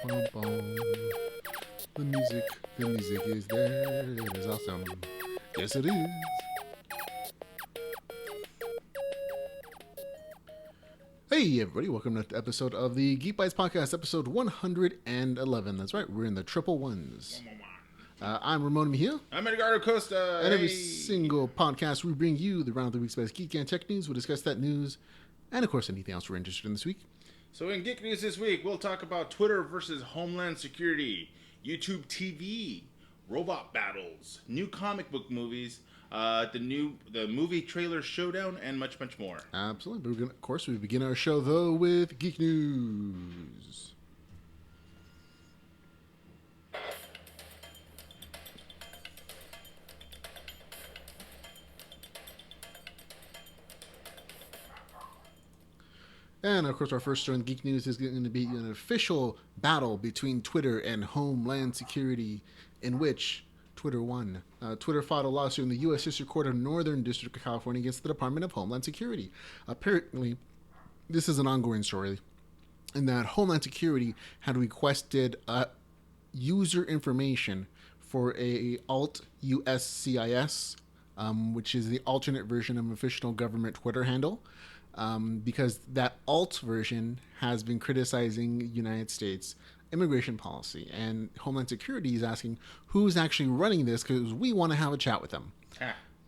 bum, bum. The music is there. It is awesome. Yes, it is. Hey, everybody. Welcome to the episode of the Geek Bytes podcast, episode 111. That's right. We're in the triple ones. I'm Ramon Mejia. I'm Edgardo Acosta. And every single podcast, we bring you the round of the week's best Geek and Tech news. We'll discuss that news and, of course, anything else we're interested in this week. So in Geek News this week, we'll talk about Twitter versus Homeland Security, YouTube TV, robot battles, new comic book movies, the movie trailer showdown, and much, much more. Absolutely. But of course, we begin our show, though, with Geek News. And, of course, our first story in Geek News is going to be an official battle between Twitter and Homeland Security, in which Twitter won. Twitter filed a lawsuit in the U.S. District Court of Northern District of California against the Department of Homeland Security. Apparently, this is an ongoing story, in that Homeland Security had requested user information for a alt-USCIS, which is the alternate version of an official government Twitter handle. Because that alt version has been criticizing United States immigration policy, and Homeland Security is asking who's actually running this because we want to have a chat with them.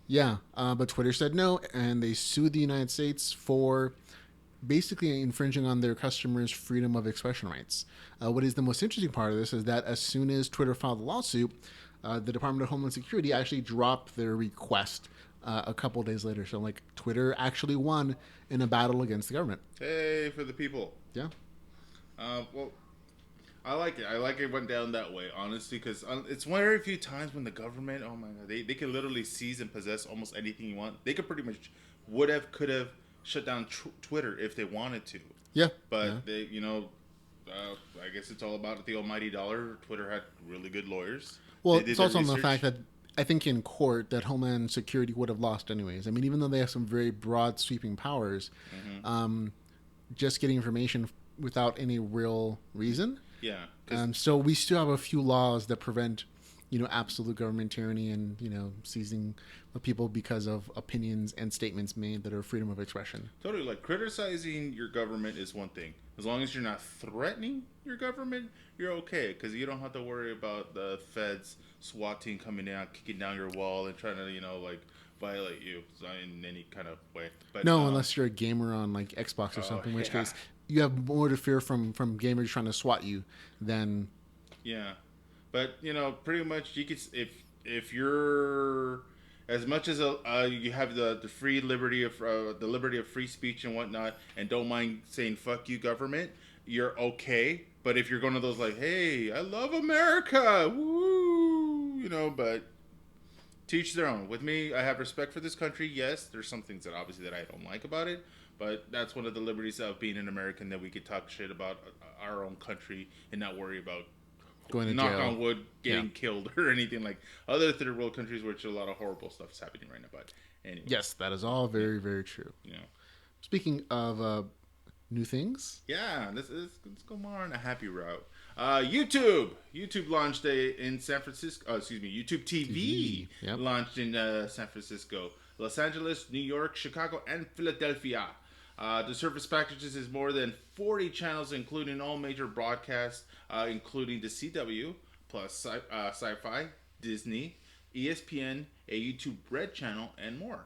Yeah, but Twitter said no, and they sued the United States for basically infringing on their customers' freedom of expression rights. What is the most interesting part of this is that as soon as Twitter filed the lawsuit, the Department of Homeland Security actually dropped their request a couple days later. So, Twitter actually won in a battle against the government. Hey, for the people. Yeah. Well, I like it. I like it went down that way, honestly, because it's one very few times when the government, oh my God, they can literally seize and possess almost anything you want. They could pretty much could have shut down Twitter if they wanted to. Yeah. But they, I guess it's all about the almighty dollar. Twitter had really good lawyers. Well, it's also on the fact that I think in court that Homeland Security would have lost anyways. I mean, even though they have some very broad sweeping powers, just getting information without any real reason. Yeah. So we still have a few laws that prevent, absolute government tyranny and, seizing people because of opinions and statements made that are freedom of expression. Totally. Criticizing your government is one thing. As long as you're not threatening your government, you're okay. Because you don't have to worry about the feds, SWAT team coming out, kicking down your wall and trying to, violate you in any kind of way. But no, unless you're a gamer on, Xbox or something, in which case you have more to fear from gamers trying to SWAT you than... Yeah. But, pretty much you could... If you're... As much as you have the free liberty of the liberty of free speech and whatnot, and don't mind saying "fuck you, government," you're okay. But if you're going to those "Hey, I love America," woo, but to each their own. With me, I have respect for this country. Yes, there's some things that obviously that I don't like about it, but that's one of the liberties of being an American, that we could talk shit about our own country and not worry about going to knock jail. On wood, getting killed or anything like other third world countries, which a lot of horrible stuff is happening right now. But anyway, yes, that is all very, very true. Yeah. Speaking of new things, let's go more on a happy route. YouTube launched in San Francisco. YouTube TV. Yep. Launched in San Francisco, Los Angeles, New York, Chicago, and Philadelphia. The service packages is more than 40 channels, including all major broadcasts, including the CW, plus Sci-Fi, Disney, ESPN, a YouTube Red channel, and more.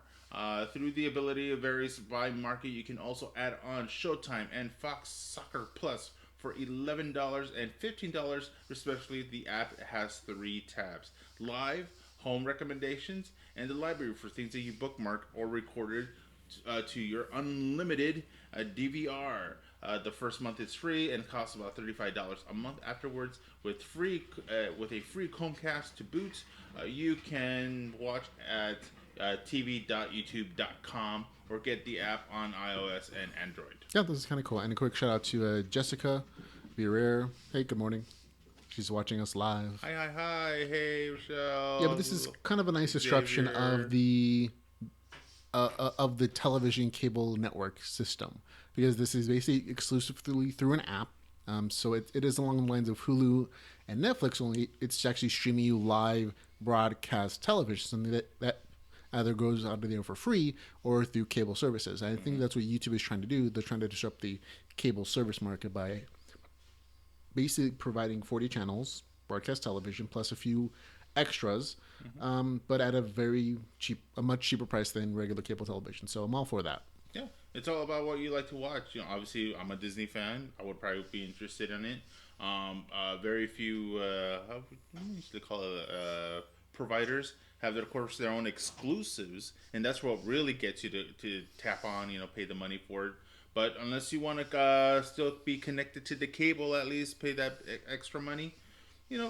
Through the ability of varies by market, you can also add on Showtime and Fox Soccer Plus for $11 and $15, respectively. The app has 3 tabs: live, home recommendations, and the library for things that you bookmark or recorded to your unlimited DVR. The first month is free and costs about $35 a month. Afterwards, with a free Chromecast to boot, you can watch at tv.youtube.com or get the app on iOS and Android. Yeah, this is kind of cool. And a quick shout out to Jessica Birrer. Hey, good morning. She's watching us live. Hi. Hey, Rochelle. Yeah, but this is kind of a nice disruption of the television cable network system, because this is basically exclusively through an app So it is along the lines of Hulu and Netflix, only it's actually streaming you live broadcast television, something that either goes out there for free or through cable services. I think that's what YouTube is trying to do. They're trying to disrupt the cable service market by basically providing 40 channels, broadcast television, plus a few extras, but at a much cheaper price than regular cable television. So I'm all for that. Yeah, it's all about what you like to watch. Obviously, I'm a Disney fan. I would probably be interested in it. Very few, how we used to call it, providers have, of course, their own exclusives, and that's what really gets you to tap on, pay the money for it. But unless you want to still be connected to the cable, at least pay that extra money,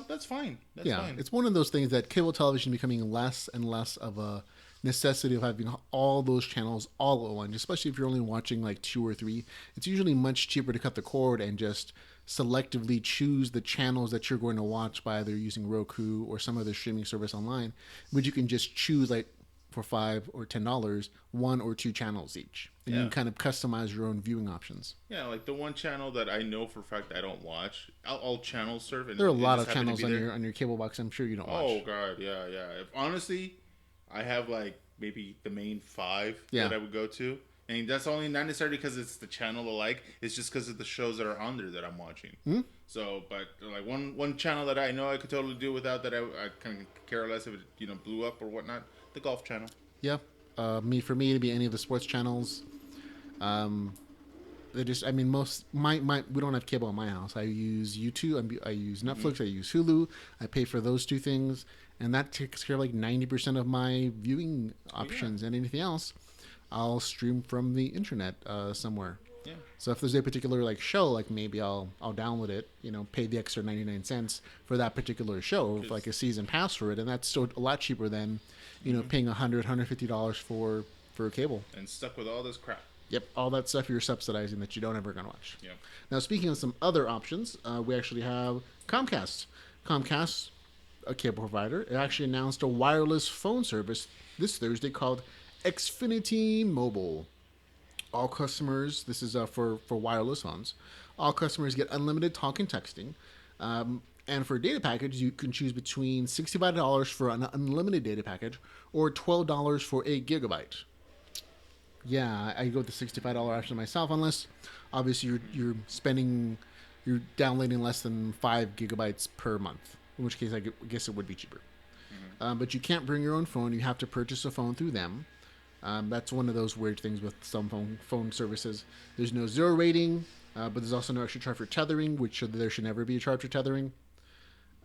that's fine. That's fine. It's one of those things that cable television becoming less and less of a necessity of having all those channels all at once, especially if you're only watching like 2 or 3. It's usually much cheaper to cut the cord and just selectively choose the channels that you're going to watch by either using Roku or some other streaming service online, which you can just choose like for $5 or $10, 1 or 2 channels each. And you can kind of customize your own viewing options. Yeah, like the one channel that I know for a fact I don't watch, I'll channel surf. And there are a lot of channels on your cable box I'm sure you don't watch. Oh, God, yeah. Honestly, I have like maybe the main 5 that I would go to. And that's only not necessarily because it's the channel I like. It's just because of the shows that are on there that I'm watching. Mm-hmm. So, but like one channel that I know I could totally do without, that I kind of care less if it blew up or whatnot, the golf channel. Yeah, for me it'd be any of the sports channels. They just, I mean, we don't have cable in my house. I use YouTube, I use Netflix, I use Hulu. I pay for those 2 things, and that takes care of like 90% of my viewing options. And anything else, I'll stream from the internet somewhere. Yeah. So if there's a particular like show, like maybe I'll download it, pay the extra 99 cents for that particular show, like a season pass for it, and that's still a lot cheaper than, paying $150 for a cable. And stuck with all this crap. Yep, all that stuff you're subsidizing that you don't ever gonna watch. Yeah. Now, speaking of some other options, we actually have Comcast. Comcast, a cable provider, it actually announced a wireless phone service this Thursday called Xfinity Mobile. All customers, this is for wireless phones, all customers get unlimited talk and texting. And for a data package, you can choose between $65 for an unlimited data package or $12 for a gigabyte. Yeah, I go with the $65 option myself, unless obviously you're downloading less than 5 gigabytes per month, in which case I guess it would be cheaper. But you can't bring your own phone. You have to purchase a phone through them. That's one of those weird things with some phone services. There's no 0 rating, but there's also no extra charge for tethering, which there should never be a charge for tethering.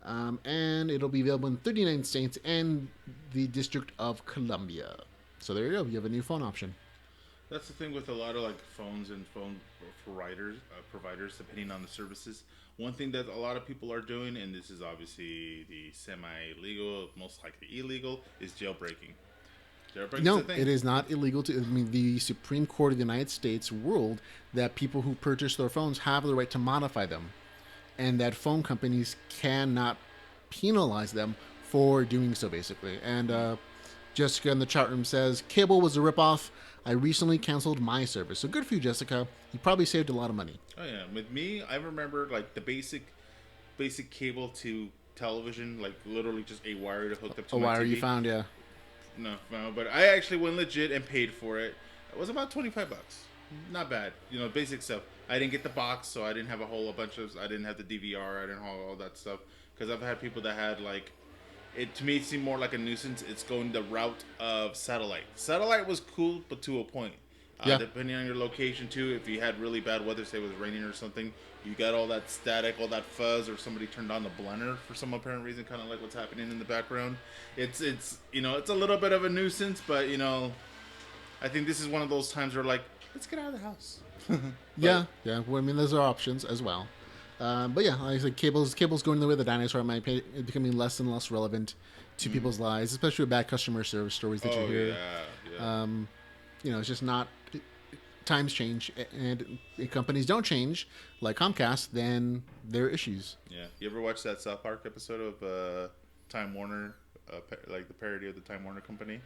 And it'll be available in 39 states and the District of Columbia. So there you go. You have a new phone option. That's the thing with a lot of like phones and phone providers, depending on the services. One thing that a lot of people are doing, and this is obviously the semi-legal, most likely illegal, is jailbreaking. No, it is not illegal to. I mean, the Supreme Court of the United States ruled that people who purchase their phones have the right to modify them, and that phone companies cannot penalize them for doing so, basically. And Jessica in the chat room says, cable was a ripoff. I recently canceled my service. So good for you, Jessica. You probably saved a lot of money. Oh, yeah. With me, I remember like the basic cable to television, like literally just a wire to hook up to a my wire TV. You found, yeah. No, but I actually went legit and paid for it. It was about $25. Not bad. Basic stuff. I didn't get the box, so I didn't have a bunch of. I didn't have the DVR. I didn't have all that stuff because I've had people that had like. It to me it seemed more like a nuisance. It's going the route of satellite. Satellite was cool, but to a point. Depending on your location too. If you had really bad weather, say it was raining or something, you got all that static, all that fuzz, or somebody turned on the blender for some apparent reason, kind of like what's happening in the background. It's it's a little bit of a nuisance, but I think this is one of those times where like let's get out of the house. Yeah. Well, I mean, those are options as well. But yeah, like I said, cable's going the way of the dinosaur. Might be becoming less and less relevant to people's lives, especially with bad customer service stories that you hear. Yeah. It's just not. Times change, and if companies don't change, like Comcast, then there are issues. Yeah. You ever watch that South Park episode of Time Warner, like the parody of the Time Warner company?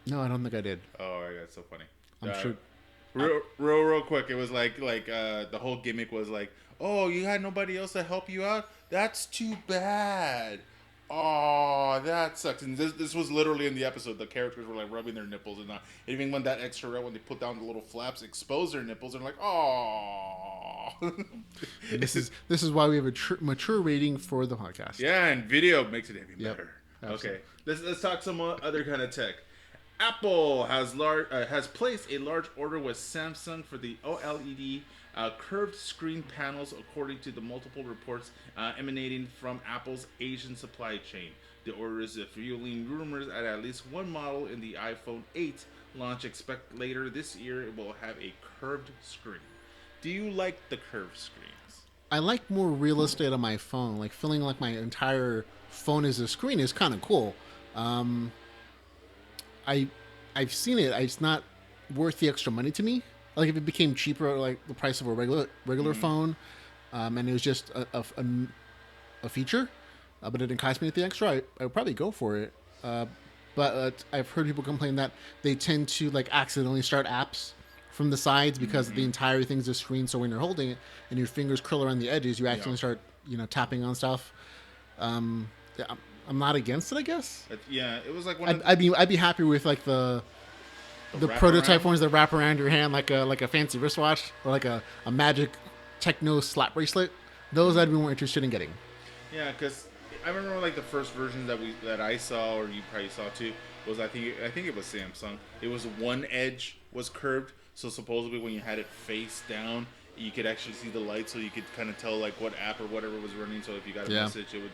No, I don't think I did. Oh, that's so funny. I'm sure. Real quick. It was like the whole gimmick was like, oh, you had nobody else to help you out. That's too bad. Oh, that sucks. And this was literally in the episode. The characters were like rubbing their nipples and not. Even when that extra row, when they put down the little flaps, expose their nipples, and like, oh. This is why we have a mature rating for the podcast. Yeah, and video makes it even better. Absolutely. Okay, let's talk some other kind of tech. Apple has placed a large order with Samsung for the OLED curved screen panels, according to the multiple reports emanating from Apple's Asian supply chain. The order is fueling rumors at least one model in the iPhone 8 launch expect later this year. It will have a curved screen. Do you like the curved screens? I like more real estate on my phone. Like feeling like my entire phone is a screen is kind of cool. I've seen it. It's not worth the extra money to me. Like if it became cheaper, like the price of a regular phone, and it was just a feature, but it didn't cost me the extra, I would probably go for it. But I've heard people complain that they tend to like accidentally start apps from the sides because the entire thing's a screen. So when you're holding it and your fingers curl around the edges, you accidentally start tapping on stuff. I'm not against it, I guess. Yeah, it was like I'd be happy with like the prototype ones that wrap around your hand like a fancy wristwatch or like a magic techno slap bracelet. Those I'd be more interested in getting. Yeah, because I remember like the first version that I saw, or you probably saw too, was I think it was Samsung. It was one edge was curved, so supposedly when you had it face down, you could actually see the light, so you could kind of tell like what app or whatever was running. So if you got a message, it would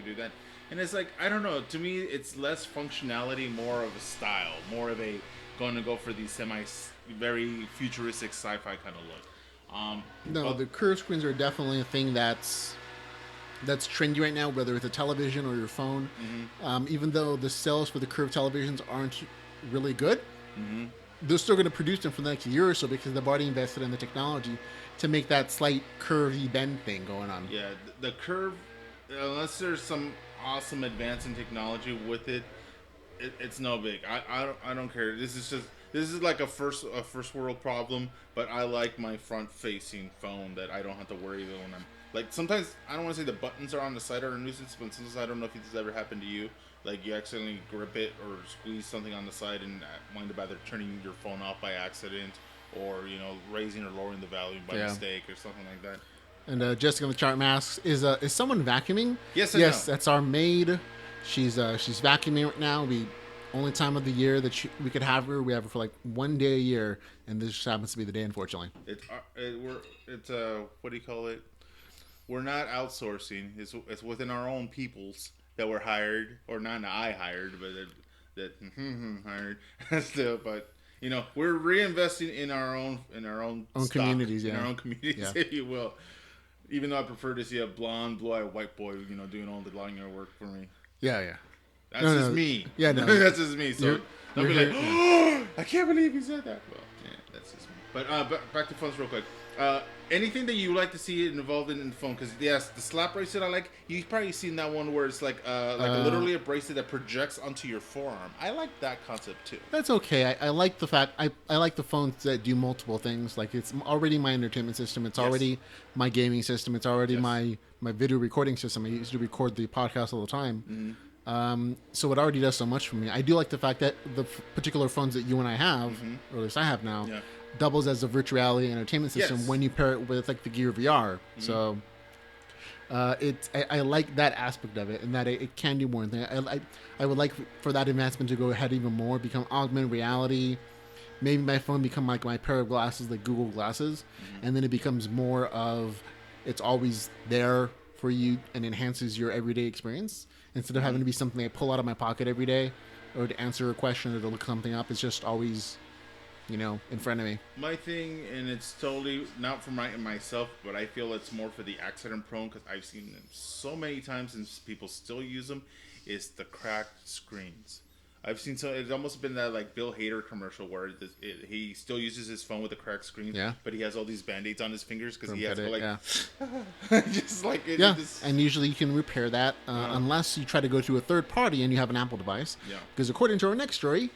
do that. And it's like, I don't know. To me, it's less functionality, more of a style, more of a going to go for the very futuristic sci-fi kind of look. The curved screens are definitely a thing that's trendy right now, whether it's a television or your phone. Even though the sales for the curved televisions aren't really good, they're still going to produce them for the next year or so because they've already invested in the technology to make that slight curvy bend thing going on. Yeah, the curve, unless there's some awesome advance in technology with it, it's no big. I don't care. This is like a first world problem, but I like my front facing phone that I don't have to worry about when I'm like, sometimes I don't want to say the buttons are on the side are a nuisance, but sometimes I don't know if this has ever happened to you. Like you accidentally grip it or squeeze something on the side and wind up either turning your phone off by accident or raising or lowering the volume by mistake or something like that. And Jessica in the chart asks, is someone vacuuming? Yes, that's our maid. She's vacuuming right now. Only time of the year that we could have her. We have her for like one day a year, and this just happens to be the day, unfortunately. It's what do you call it? We're not outsourcing. It's within our own peoples that we're hired, or not I hired, but that hired still. But we're reinvesting in our own stock, communities, in our own communities, if you will. Even though I prefer to see a blonde, blue-eyed white boy, doing all the lawnmower work for me. Yeah. That's just me. Yeah, no. That's just me. So don't be like, oh, I can't believe he said that. Well, yeah, that's just me. But back to phones real quick. Anything that you like to see involved in the phone? Because yes, the slap bracelet I like. You've probably seen that one where it's like literally a bracelet that projects onto your forearm. I like that concept too. That's okay. I like the fact I like the phones that do multiple things. Like it's already my entertainment system. It's already my gaming system. It's already my video recording system. I used to record the podcast all the time. So it already does so much for me. I do like the fact that the particular phones that you and I have, or at least I have now, doubles as a virtual reality entertainment system when you pair it with like the Gear VR. So I like that aspect of it, and that it can do more things. I would like for that advancement to go ahead even more, become augmented reality. Maybe my phone become like my pair of glasses, like Google glasses, and then it becomes more of it's always there for you and enhances your everyday experience. Instead of having to be something I pull out of my pocket every day or to answer a question or to look something up, it's just always, in front of me. My thing, and it's totally not for myself, but I feel it's more for the accident prone because I've seen them so many times and people still use them, is the cracked screens. I've seen it's almost been that like Bill Hader commercial where he still uses his phone with a cracked screen, but he has all these band-aids on his fingers because he has to like just like it. Yeah, and usually you can repair that unless you try to go to a third party and you have an Apple device. Yeah. Because according to our next story,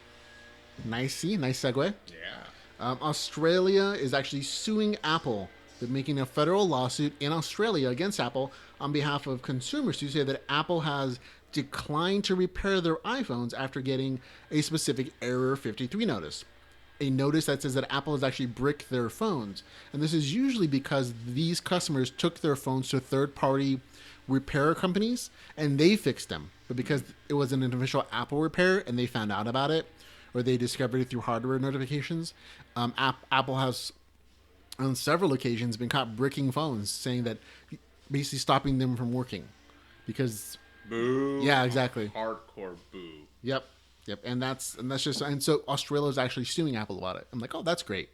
nice segue. Yeah. Australia is actually suing Apple. They're making a federal lawsuit in Australia against Apple on behalf of consumers who say that Apple has declined to repair their iPhones after getting a specific Error 53 notice. A notice that says that Apple has actually bricked their phones. And this is usually because these customers took their phones to third party repair companies and they fixed them. But because it wasn't an official Apple repair and they found out about it, or they discovered it through hardware notifications, Apple has on several occasions been caught bricking phones, saying that basically stopping them from working because Boo. yeah, exactly. Hardcore boo. Yep. Yep. And so Australia is actually suing Apple about it. I'm like, oh, that's great.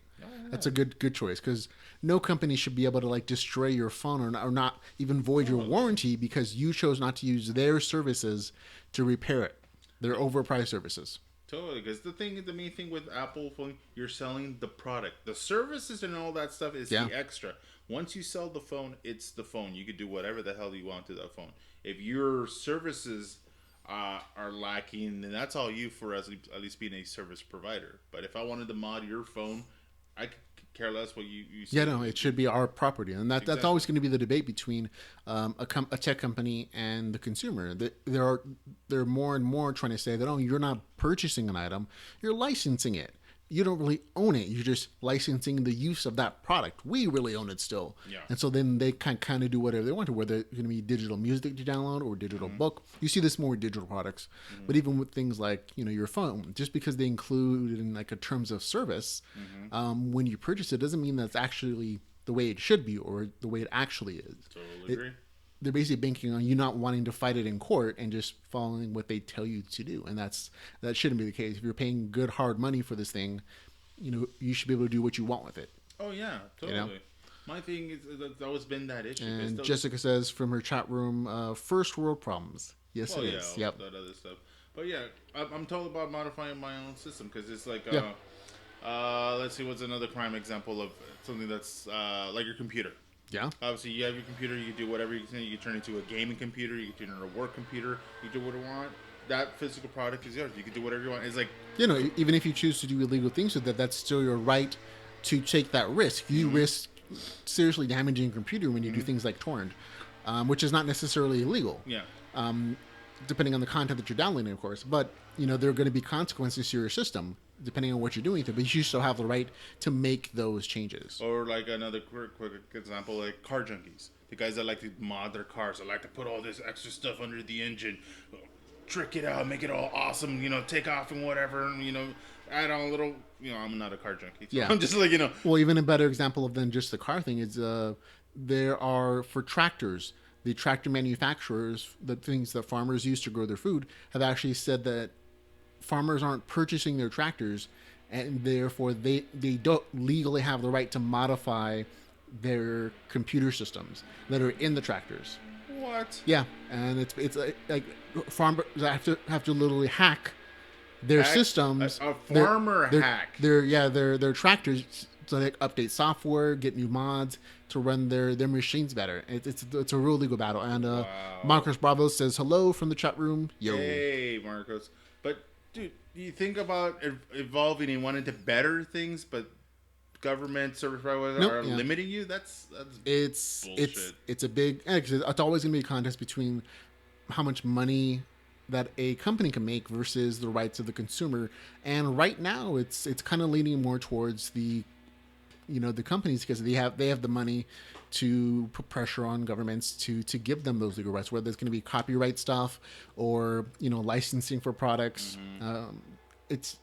That's a good choice because no company should be able to like destroy your phone or not even void your warranty because you chose not to use their services to repair it. They're overpriced services. Totally, because the main thing with Apple phone, you're selling the product. The services and all that stuff is the extra. Once you sell the phone, it's the phone. You could do whatever the hell you want to that phone. If your services are lacking, then that's all you for at least being a service provider. But if I wanted to mod your phone, I could care less what you say. Yeah, no, it should be our property, and that's always going to be the debate between a tech company and the consumer. They're more and more trying to say that, oh, you're not purchasing an item, you're licensing it. You don't really own it. You're just licensing the use of that product. We really own it still. Yeah. And so then they can kind of do whatever they want to, whether it's going to be digital music to download or digital book. You see this more with digital products. But even with things like, your phone, just because they include in like a terms of service, when you purchase it doesn't mean that's actually the way it should be or the way it actually is. Totally agree. They're basically banking on you not wanting to fight it in court and just following what they tell you to do, and that shouldn't be the case. If you're paying good hard money for this thing, you should be able to do what you want with it. Oh yeah, totally. My thing is that's always been that issue. And Jessica says from her chat room, first world problems. Yes, it is. Yep. That other stuff. But yeah, I'm totally about modifying my own system because it's like, let's see, what's another prime example of something that's like your computer. Yeah. Obviously, you have your computer. You can do whatever you can. You can turn it into a gaming computer. You can turn it into a work computer. You can do what you want. That physical product is yours. You can do whatever you want. It's like even if you choose to do illegal things with that, that's still your right to take that risk. You risk seriously damaging your computer when you do things like torrent, which is not necessarily illegal. Yeah. Depending on the content that you're downloading, of course. But there are going to be consequences to your system depending on what you're doing with it. But you still have the right to make those changes. Or like another quick example, like car junkies. The guys that like to mod their cars, that like to put all this extra stuff under the engine, trick it out, make it all awesome, take off and whatever, and, add on a little, I'm not a car junkie. So I'm just like, Well, even a better example of than just the car thing is there are, for tractors, the tractor manufacturers, the things that farmers use to grow their food, have actually said that farmers aren't purchasing their tractors, and therefore they don't legally have the right to modify their computer systems that are in the tractors. What? Yeah, and it's like farmers have to literally hack their systems. A farmer hack. Their tractors, so they update software, get new mods to run their machines better. It's a real legal battle. And Marcos Bravo says hello from the chat room. Yo. Hey, Marcos. But dude, you think about evolving and wanting to better things, but government service providers are limiting you. That's bullshit. It's a big. It's always going to be a contest between how much money that a company can make versus the rights of the consumer. And right now, it's kind of leaning more towards the companies because they have the money to put pressure on governments to give them those legal rights, whether it's going to be copyright stuff or licensing for products. It's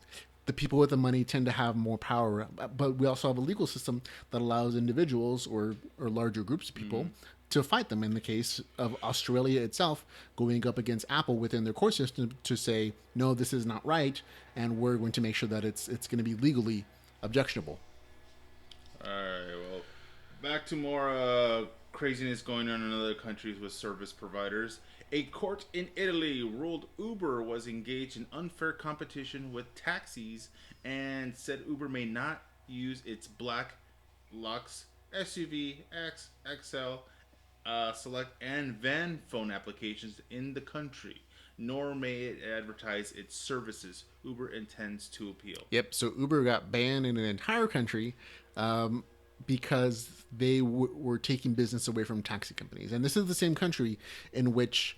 the people with the money tend to have more power, but we also have a legal system that allows individuals or larger groups of people to fight them. In the case of Australia itself, going up against Apple within their court system to say, no, this is not right, and we're going to make sure that it's going to be legally objectionable. All right, well, back to more craziness going on in other countries with service providers. A court in Italy ruled Uber was engaged in unfair competition with taxis and said Uber may not use its Black Lux, SUV, X, XL, Select, and Van phone applications in the country. nor may it advertise its services. Uber intends to appeal. Yep. So Uber got banned in an entire country um, because they were taking business away from taxi companies, and this is the same country in which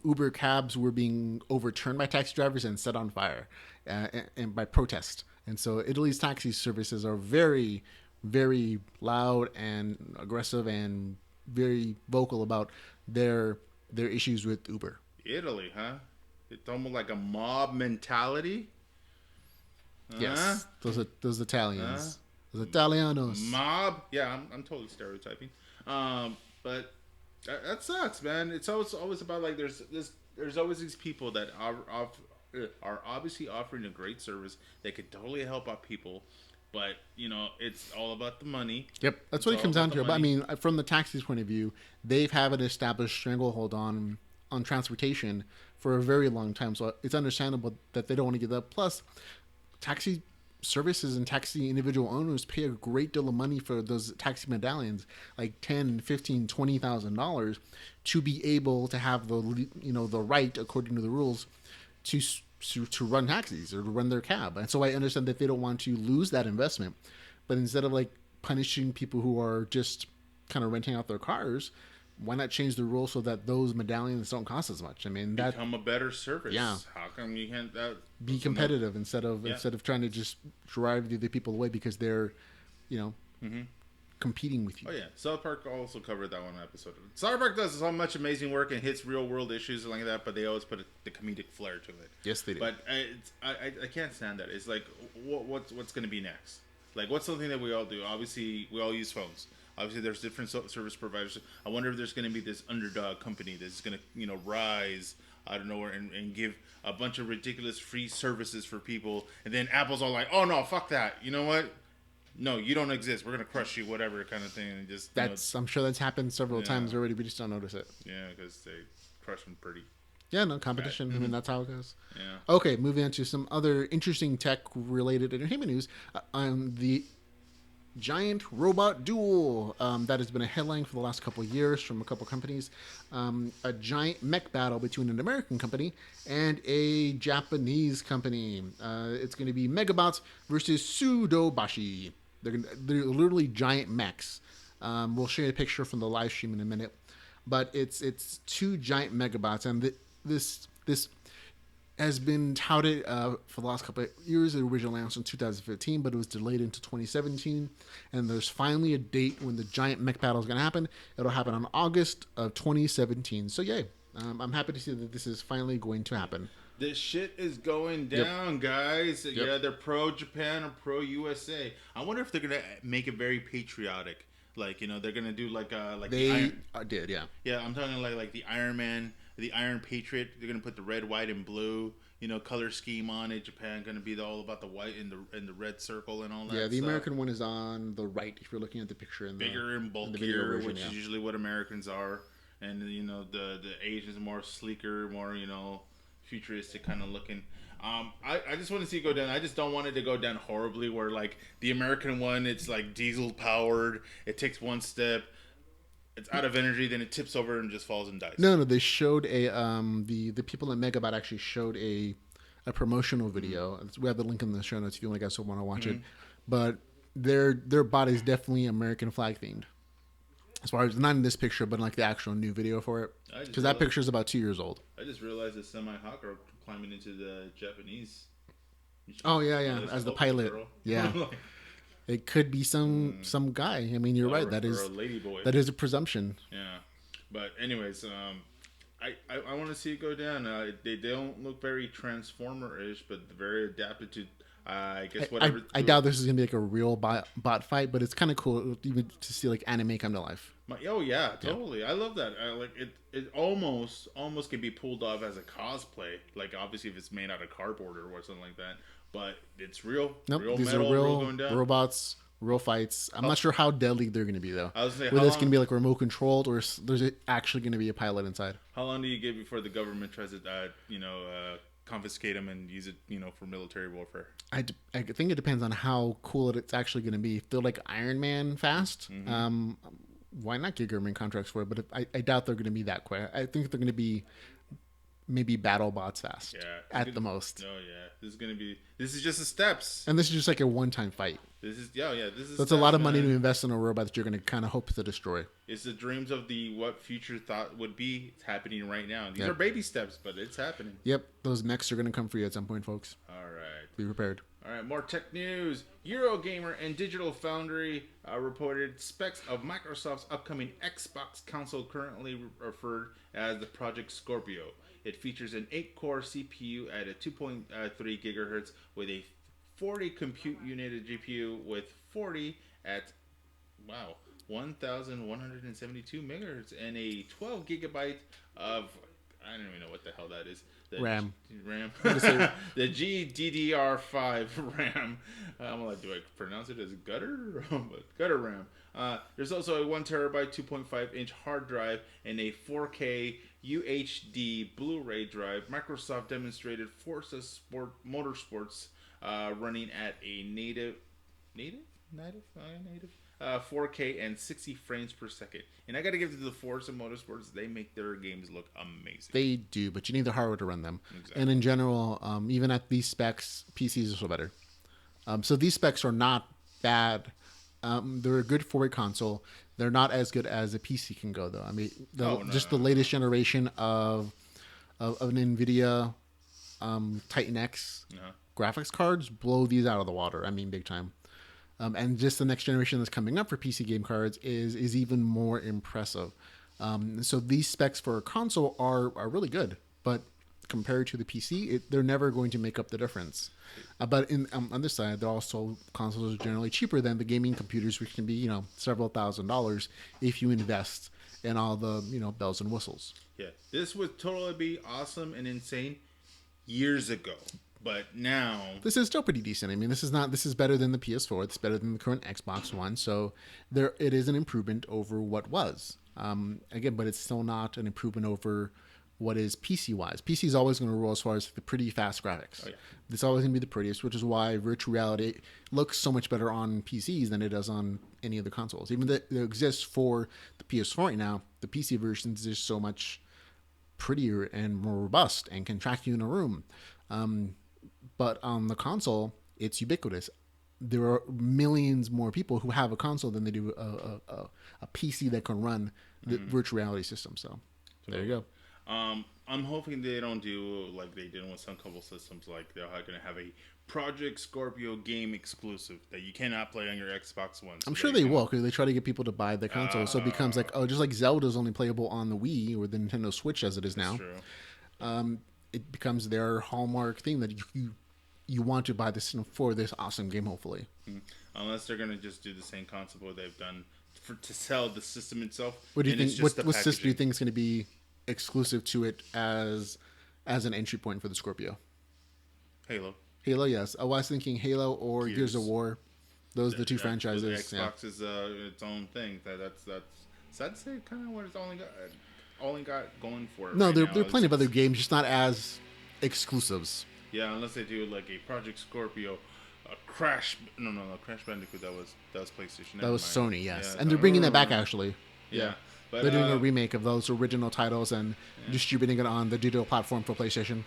Uber cabs were being overturned by taxi drivers and set on fire, and by protest. And so Italy's taxi services are very, very loud and aggressive and very vocal about their issues with Uber. Italy, huh? It's almost like a mob mentality. Yes, those Italians, those Italianos. Mob. Yeah, I'm totally stereotyping. But that sucks, man. It's always about like there's always these people that are obviously offering a great service. They could totally help out people, but it's all about the money. Yep, that's what it comes down to. But I mean, from the taxi's point of view, they've had an established stranglehold on transportation for a very long time. So it's understandable that they don't want to give up. Plus, taxi services and taxi individual owners pay a great deal of money for those taxi medallions, like $10, $15, $20,000, to be able to have the right, according to the rules, to run taxis or to run their cab. And so I understand that they don't want to lose that investment, but instead of like punishing people who are just kind of renting out their cars, why not change the rules so that those medallions don't cost as much? I mean, that become a better service. Yeah. How come you can't be competitive instead of trying to just drive the other people away because they're, competing with you. Oh yeah, South Park also covered that one episode. South Park does so much amazing work and hits real world issues and like that, but they always put the comedic flair to it. Yes, they do. But I can't stand that. It's like what's going to be next? Like what's something that we all do? Obviously, we all use phones. Obviously, there's different service providers. I wonder if there's going to be this underdog company that's going to, rise out of nowhere and give a bunch of ridiculous free services for people. And then Apple's all like, oh, no, fuck that. You know what? No, you don't exist. We're going to crush you, whatever kind of thing. And just I'm sure that's happened several times already. We just don't notice it. Yeah, because they crush them pretty. Yeah, no, competition. I mean, that's how it goes. Yeah. Okay, moving on to some other interesting tech-related entertainment news. The giant robot duel that has been a headline for the last couple of years from a couple companies. A giant mech battle between an American company and a Japanese company. It's going to be Megabots versus Sudobashi. They're literally giant mechs. We'll show you a picture from the live stream in a minute. But it's two giant Megabots, and this has been touted for the last couple of years. It originally announced in 2015, but it was delayed into 2017. And there's finally a date when the giant mech battle is going to happen. It'll happen on August of 2017. So, yay. I'm happy to see that this is finally going to happen. This shit is going down, guys. Yep. Yeah, they're pro-Japan or pro-USA. I wonder if they're going to make it very patriotic. Like, they're going to do like they did, yeah. Yeah, I'm talking like the Iron Man, the Iron Patriot. They're going to put the red, white, and blue, color scheme on it. Japan going to be all about the white and the red circle and all that. Yeah, the American one is on the right if you're looking at the picture. Bigger and bulkier, version, which is usually what Americans are. And, the Asians are more sleeker, more, futuristic kind of looking. I just want to see it go down. I just don't want it to go down horribly where, like, the American one, it's, like, diesel-powered. It takes one step. It's out of energy. Then it tips over and just falls and dies. No. They showed the people at Megabot actually showed a promotional video. We have the link in the show notes if you guys want to watch it. But their bot is definitely American flag themed. As far as, not in this picture, but in, like, the actual new video for it. Because that picture is about 2 years old. I just realized that Semi-Hawk are climbing into the Japanese. Oh, yeah. As the pilot. Girl. Yeah. It could be some guy. I mean, you're right. That is a lady boy. That is a presumption. Yeah. But anyways, I want to see it go down. They don't look very Transformer-ish, but very adapted to, I guess, whatever. I doubt this is going to be like a real bot fight, but it's kind of cool even to see like anime come to life. Oh yeah, totally. Yeah. I love that. It almost can be pulled off as a cosplay. Like obviously if it's made out of cardboard or something like that, but it's real. Nope, real these metal, are real going down. robots, real fights. I'm not sure how deadly they're going to be though. I was saying, whether it's going to be like remote controlled or there's actually going to be a pilot inside. How long do you get before the government tries to confiscate them and use it for military warfare? I think it depends on how cool it's actually going to be. If they're like Iron Man fast, why not get government contracts for it? But I doubt they're going to be that quick. I think they're going to be maybe battle bots fast. Yeah, At the most. Oh yeah, this is just the steps. And this is just like a one-time fight. This is yeah. This is That's a steps, lot of man. money to invest in a robot that you're going to kind of hope to destroy. It's the dreams of the what future thought would be. It's happening right now. These Yep. are baby steps, but it's happening. Yep, those mechs are going to come for you at some point, folks. All right. Be prepared. All right, more tech news. Eurogamer and Digital Foundry reported specs of Microsoft's upcoming Xbox console, currently referred as the Project Scorpio. It features an 8-core CPU at a 2.3 gigahertz with a 40 compute unit GPU with 40 at 1,172 megahertz and a 12 gigabyte of, I don't even know what the hell that is. RAM. The GDDR5 RAM. I'm like, do I pronounce it as gutter? Gutter RAM. There's also a 1 terabyte, 2.5 inch hard drive and a 4K UHD Blu-ray drive. Microsoft demonstrated Forza Motorsports running at a native 4K and 60 frames per second. And I got to give it to the Forza Motorsports. They make their games look amazing. They do, but you need the hardware to run them. Exactly. And in general, even at these specs, PCs are so better. So these specs are not bad. They're good for a console. They're not as good as a PC can go, though. I mean, the latest generation of an NVIDIA Titan X graphics cards blow these out of the water. I mean, big time. And just the next generation that's coming up for PC game cards is even more impressive. So these specs for a console are really good, but compared to the PC, they're never going to make up the difference. But on this side, they're also consoles are generally cheaper than the gaming computers, which can be several $1,000s if you invest in all the bells and whistles. Yeah, this would totally be awesome and insane years ago. But now this is still pretty decent. I mean, this is better than the PS4. It's better than the current Xbox One. So it is an improvement over what was. Again, but it's still not an improvement over what is PC wise. PC is always going to roll as far as the pretty fast graphics. Oh, yeah. It's always going to be the prettiest, which is why virtual reality looks so much better on PCs than it does on any of the consoles. Even though it exists for the PS4 right now, the PC versions is just so much prettier and more robust and can track you in a room. But on the console, it's ubiquitous. There are millions more people who have a console than they do a PC that can run the virtual reality system. So there you go. I'm hoping they don't do like they did with some couple systems. Like they're going to have a Project Scorpio game exclusive that you cannot play on your Xbox One. So I'm sure they will, because they try to get people to buy the console. So it becomes like, just like Zelda's only playable on the Wii or the Nintendo Switch as it is now. True. It becomes their hallmark thing that you want to buy this for this awesome game, hopefully. Unless they're going to just do the same concept what they've done to sell the system itself. What do you think? What system do you think is going to be exclusive to it as an entry point for the Scorpio? Halo, yes. I was thinking Halo or Gears of War. Those are the two franchises. The Xbox is its own thing. That's I'd say kind of what it's only got going for it. No, right there are plenty of other games, just not as exclusives. Yeah, unless they do like a Project Scorpio, Crash Bandicoot. That was PlayStation. That was Sony, yes, yeah, and they're bringing that back actually. Yeah. But, they're doing a remake of those original titles and distributing it on the digital platform for PlayStation.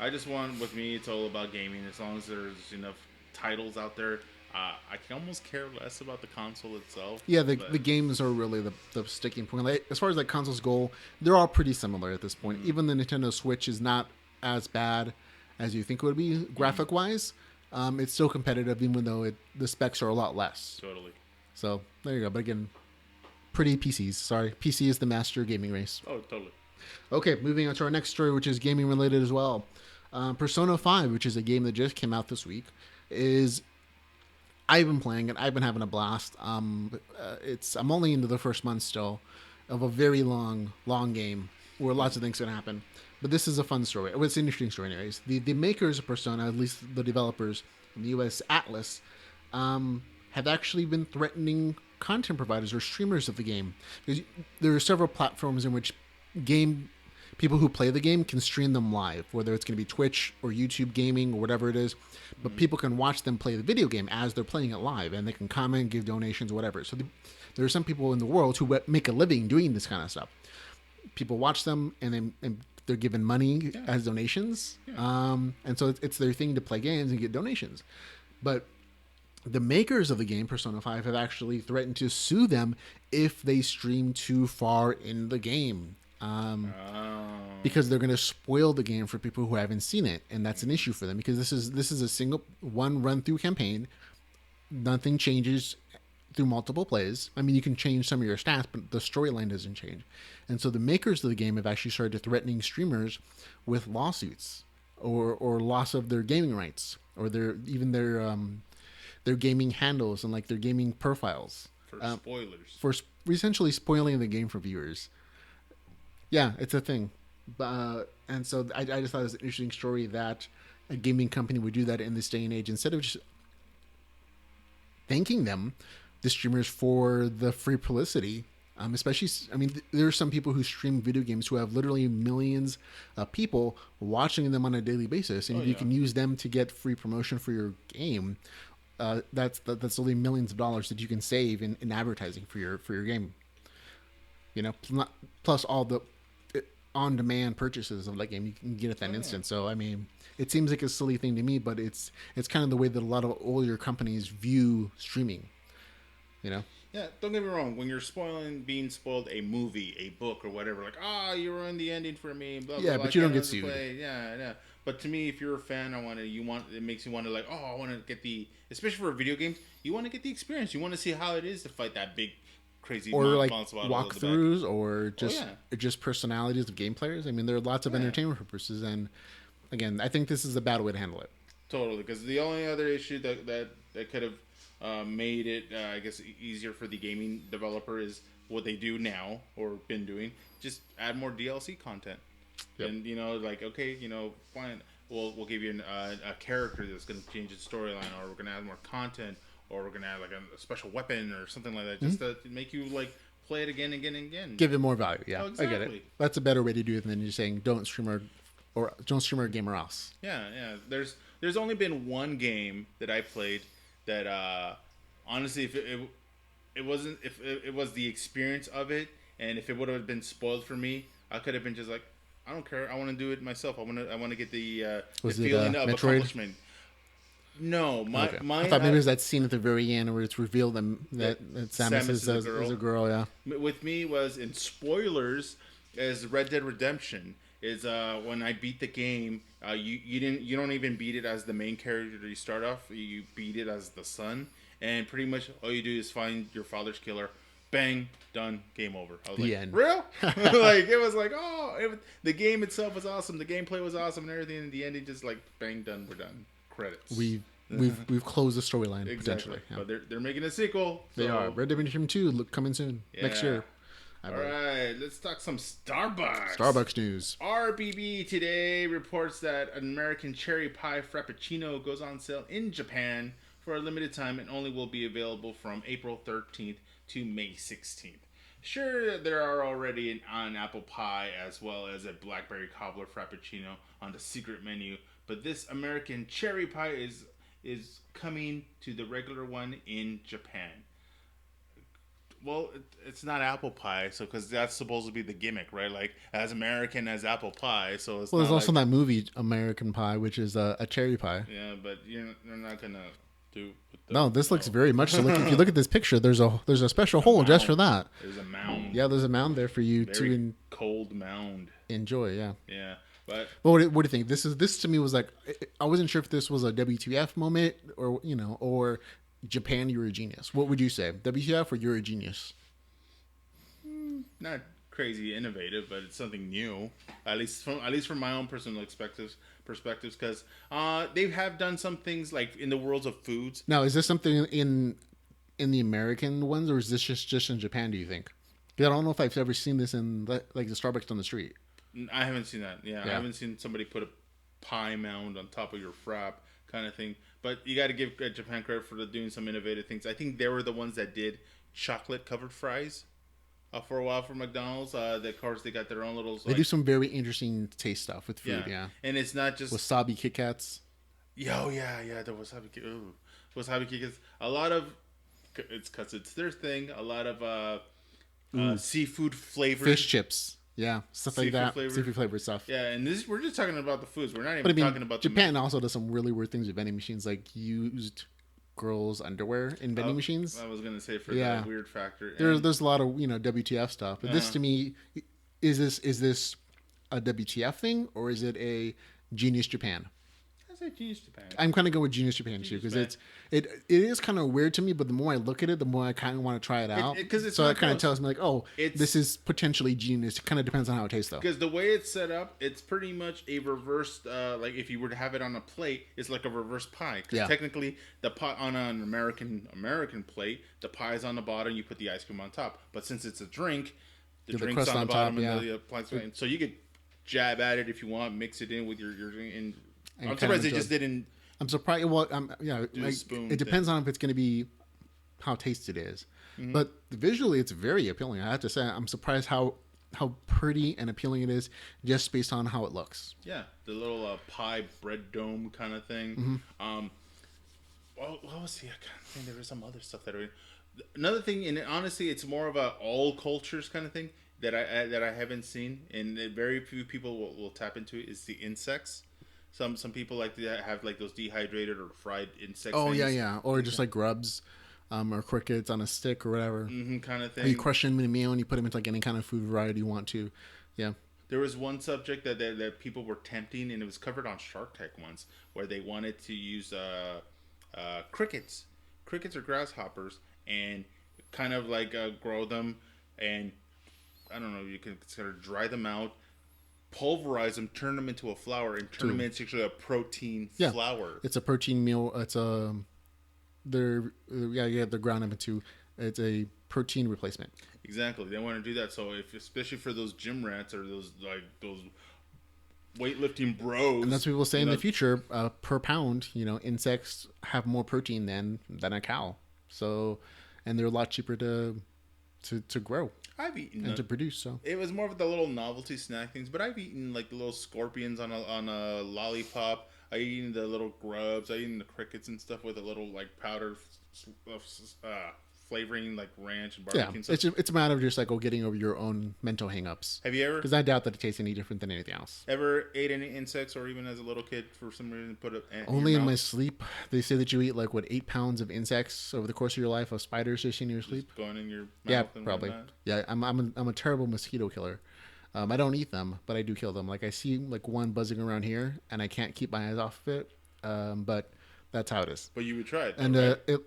I just want, with me, it's all about gaming. As long as there's enough titles out there, I can almost care less about the console itself. Yeah, the games are really the sticking point. Like, as far as like consoles go, they're all pretty similar at this point. Even the Nintendo Switch is not as bad as you think it would be graphic-wise. It's still competitive, even though the specs are a lot less. Totally. So there you go. But again, pretty PCs. Sorry, PC is the master gaming race. Oh, totally. Okay, moving on to our next story, which is gaming related as well. Persona 5, which is a game that just came out this week, I've been playing it. I've been having a blast. I'm only into the first month still of a very long game where lots of things can happen. But this is a fun story. It's an interesting story anyways. The makers of Persona, at least the developers in the US, Atlas, have actually been threatening content providers or streamers of the game. Because there are several platforms in which people who play the game can stream them live, whether it's going to be Twitch or YouTube gaming or whatever it is. But people can watch them play the video game as they're playing it live, and they can comment, give donations, whatever. So there are some people in the world who make a living doing this kind of stuff. People watch them, and they're given money Yeah. as donations. Yeah. And so it's their thing to play games and get donations. But the makers of the game, Persona 5, have actually threatened to sue them if they stream too far in the game. Because they're going to spoil the game for people who haven't seen it, and that's an issue for them because this is a single one run through campaign. Nothing changes through multiple plays. I mean, you can change some of your stats, but the storyline doesn't change. And so the makers of the game have actually started threatening streamers with lawsuits or loss of their gaming rights or their gaming handles and like their gaming profiles For spoilers. for essentially spoiling the game for viewers. Yeah, it's a thing. And so I just thought it was an interesting story that a gaming company would do that in this day and age instead of just thanking them, the streamers, for the free publicity. Especially, I mean, there are some people who stream video games who have literally millions of people watching them on a daily basis, and if you can use them to get free promotion for your game, that's only millions of dollars that you can save in advertising for your game. You know, plus all the on-demand purchases of that game you can get at that instant. So I mean, it seems like a silly thing to me, but it's kind of the way that a lot of older companies view streaming. You know. Yeah, don't get me wrong. When you're being spoiled a movie, a book, or whatever, like, you ruined the ending for me. Blah, blah, yeah, blah, but you don't get sued. Yeah. But to me, if you're a fan, it makes you want to like, I want to get especially for a video game, you want to get the experience. You want to see how it is to fight that big, crazy, or like walkthroughs, or just personalities of game players. I mean, there are lots of entertainment purposes, and again, I think this is a bad way to handle it. Totally, because the only other issue that could have made it, I guess, easier for the gaming developer is what they do now or been doing. Just add more DLC content, and like, okay, fine, we'll give you a character that's going to change its storyline, or we're going to add more content, or we're going to add like a special weapon or something like that, just to make you like play it again and again and again. Give it more value. Yeah, exactly. I get it. That's a better way to do it than just saying don't stream our game or else. Yeah. There's only been one game that I played that honestly, if it wasn't, if it was the experience of it, and if it would have been spoiled for me, I could have been just like, I don't care, I want to do it myself. I want to get the feeling of Metroid? Accomplishment. No, mine. I thought maybe it was that scene at the very end where it's revealed that Samus is a girl. Yeah. With me was in spoilers as Red Dead Redemption. Is when I beat the game, you don't even beat it as the main character. You start off, you beat it as the son, and pretty much all you do is find your father's killer. Bang, done, game over. I was the like, end. Real? Like, it was like, the game itself was awesome, the gameplay was awesome, and everything. And the ending just like, bang, done, we're done. Credits. We've closed the storyline exactly. potentially. Yeah. But they're making a sequel. They are. Red Dead Redemption 2 coming soon next year. All right, let's talk some Starbucks. Starbucks news. RBB today reports that an American cherry pie frappuccino goes on sale in Japan for a limited time and only will be available from April 13th to May 16th. Sure, there are already on apple pie as well as a blackberry cobbler frappuccino on the secret menu, but this American cherry pie is coming to the regular one in Japan. Well, it's not apple pie, so because that's supposed to be the gimmick, right? Like as American as apple pie, so it's. Well, there's also that movie American Pie, which is a cherry pie. Yeah, but you're not gonna do. No, this looks very much so. If you look at this picture, there's a special hole just for that. There's a mound. Yeah, there's a mound there for you to cold mound. Enjoy. Yeah. Yeah, but. Well, what do you think? This to me was like, I wasn't sure if this was a WTF moment or Japan, you're a genius. What would you say? WTF or you're a genius? Not crazy innovative, but it's something new. At least from my own personal perspectives, because they have done some things like in the worlds of foods. Now, is this something in the American ones, or is this just in Japan? Do you think? I don't know if I've ever seen this in like the Starbucks on the street. I haven't seen that. Yeah, I haven't seen somebody put a pie mound on top of your frap kind of thing. But you got to give Japan credit for doing some innovative things. I think they were the ones that did chocolate covered fries for a while for McDonald's. Of course, they got their own little. They do some very interesting taste stuff with food. Yeah. And it's not just wasabi Kit Kats. The wasabi Kit Kats. A lot of it's because it's their thing. A lot of seafood flavored fish chips. Yeah, stuff like Seafood that. flavored. Seafood flavored stuff. Yeah, and this we're just talking about the foods. We're not But I even mean, talking about Japan also does some really weird things with vending machines, like used girls' underwear in vending machines. I was gonna say for Yeah. the weird factor. There's a lot of WTF stuff, but this to me, is this a WTF thing or is it a Genius Japan? I say Genius Japan. I'm kind of going with Genius Japan too because it is kind of weird to me, but the more I look at it, the more I kind of want to try it out. So it kind of tells me like, oh, this is potentially genius. It kind of depends on how it tastes though. Because the way it's set up, it's pretty much a reversed. Like if you were to have it on a plate, it's like a reverse pie. Because technically, the pie on an American plate, the pie is on the bottom. You put the ice cream on top. But since it's a drink, the drink's on the bottom and the pie. So you could jab at it if you want, mix it in with your and I'm surprised they just didn't. I'm surprised. Well, it depends on if it's going to be how tasty it is. Mm-hmm. But visually, it's very appealing. I have to say, I'm surprised how pretty and appealing it is just based on how it looks. Yeah, the little pie bread dome kind of thing. Mm-hmm. What was the? I think there was some other stuff that. Another thing, and honestly, it's more of a all cultures kind of thing that I haven't seen, and very few people will tap into it. Is the insects. Some people like to have like those dehydrated or fried insects. Oh yeah, or just like grubs, or crickets on a stick or whatever, kind of thing. Or you crush them in a meal and you put them into like any kind of food variety you want to. Yeah. There was one subject that people were tempting, and it was covered on Shark Tank once, where they wanted to use crickets or grasshoppers, and kind of like grow them, and I don't know, you can consider dry them out. Pulverize them, turn them into a flour, and turn them into actually a protein flour. It's a protein meal. It's they're ground up into. It's a protein replacement. Exactly, they want to do that. So especially for those gym rats or those weightlifting bros, and that's what people say in the future. Per pound, insects have more protein than a cow. So, and they're a lot cheaper to grow. I've eaten and to produce. So it was more of the little novelty snack things, but I've eaten like the little scorpions on a lollipop. I've eaten the little grubs. I've eaten the crickets and stuff with a little like powder flavoring, like ranch and barbecue. And stuff. It's a matter of just like getting over your own mental hangups. Have you ever? Because I doubt that it tastes any different than anything else. Ever ate any insects, or even as a little kid, for some reason, put it only in my sleep? They say that you eat like 8 pounds of insects over the course of your life, of spiders just in your sleep. Just going in your mouth. Yeah, and probably. Whatnot. Yeah, I'm a terrible mosquito killer. I don't eat them, but I do kill them. Like I see like one buzzing around here, and I can't keep my eyes off of it. But that's how it is. But you would try it, though, and right?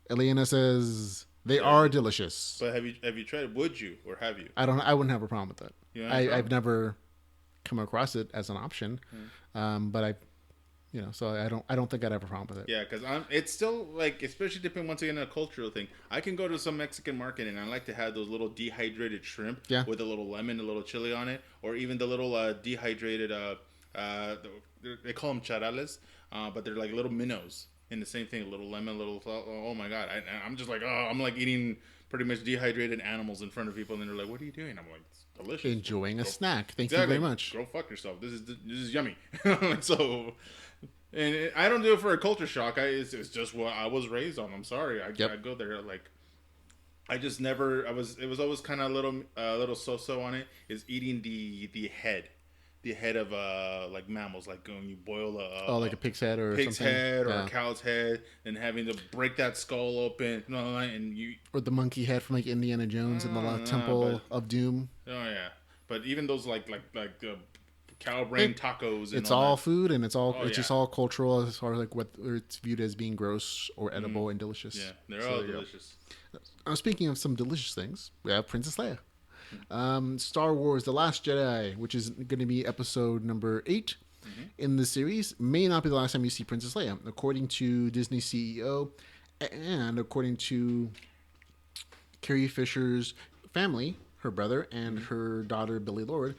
Eliana says they are delicious. But have you tried it? Would you, or have you? I wouldn't have a problem with it. I've never come across it as an option, but so I don't think I'd have a problem with it. Yeah, because it's still like, especially depending once again on a cultural thing. I can go to some Mexican market and I like to have those little dehydrated shrimp with a little lemon, a little chili on it, or even the little dehydrated. They call them charales, but they're like little minnows. And the same thing, a little lemon, a little salt. Oh my god! I'm just like, I'm like eating pretty much dehydrated animals in front of people, and they're like, "What are you doing?" I'm like, "It's delicious." Enjoying a snack. Thank you very much. Go fuck yourself. This is yummy. So, and I don't do it for a culture shock. It's just what I was raised on. I'm sorry. I go there like. I just never. It was always kind of a little so on it. Is eating the head. The head of like mammals, like when you boil like a pig's head or pig's something. Head or a cow's head, and having to break that skull open, and you or the monkey head from like Indiana Jones and the Temple of Doom. Oh yeah, but even those like cow brain tacos. And it's all food, and it's just all cultural as far as like what it's viewed as being gross or edible and delicious. Yeah, they're all delicious. Speaking of some delicious things, we have Princess Leia. Star Wars The Last Jedi, which is going to be episode number 8 in the series, may not be the last time you see Princess Leia. According to Disney CEO and according to Carrie Fisher's family, her brother and her daughter Billie Lourd,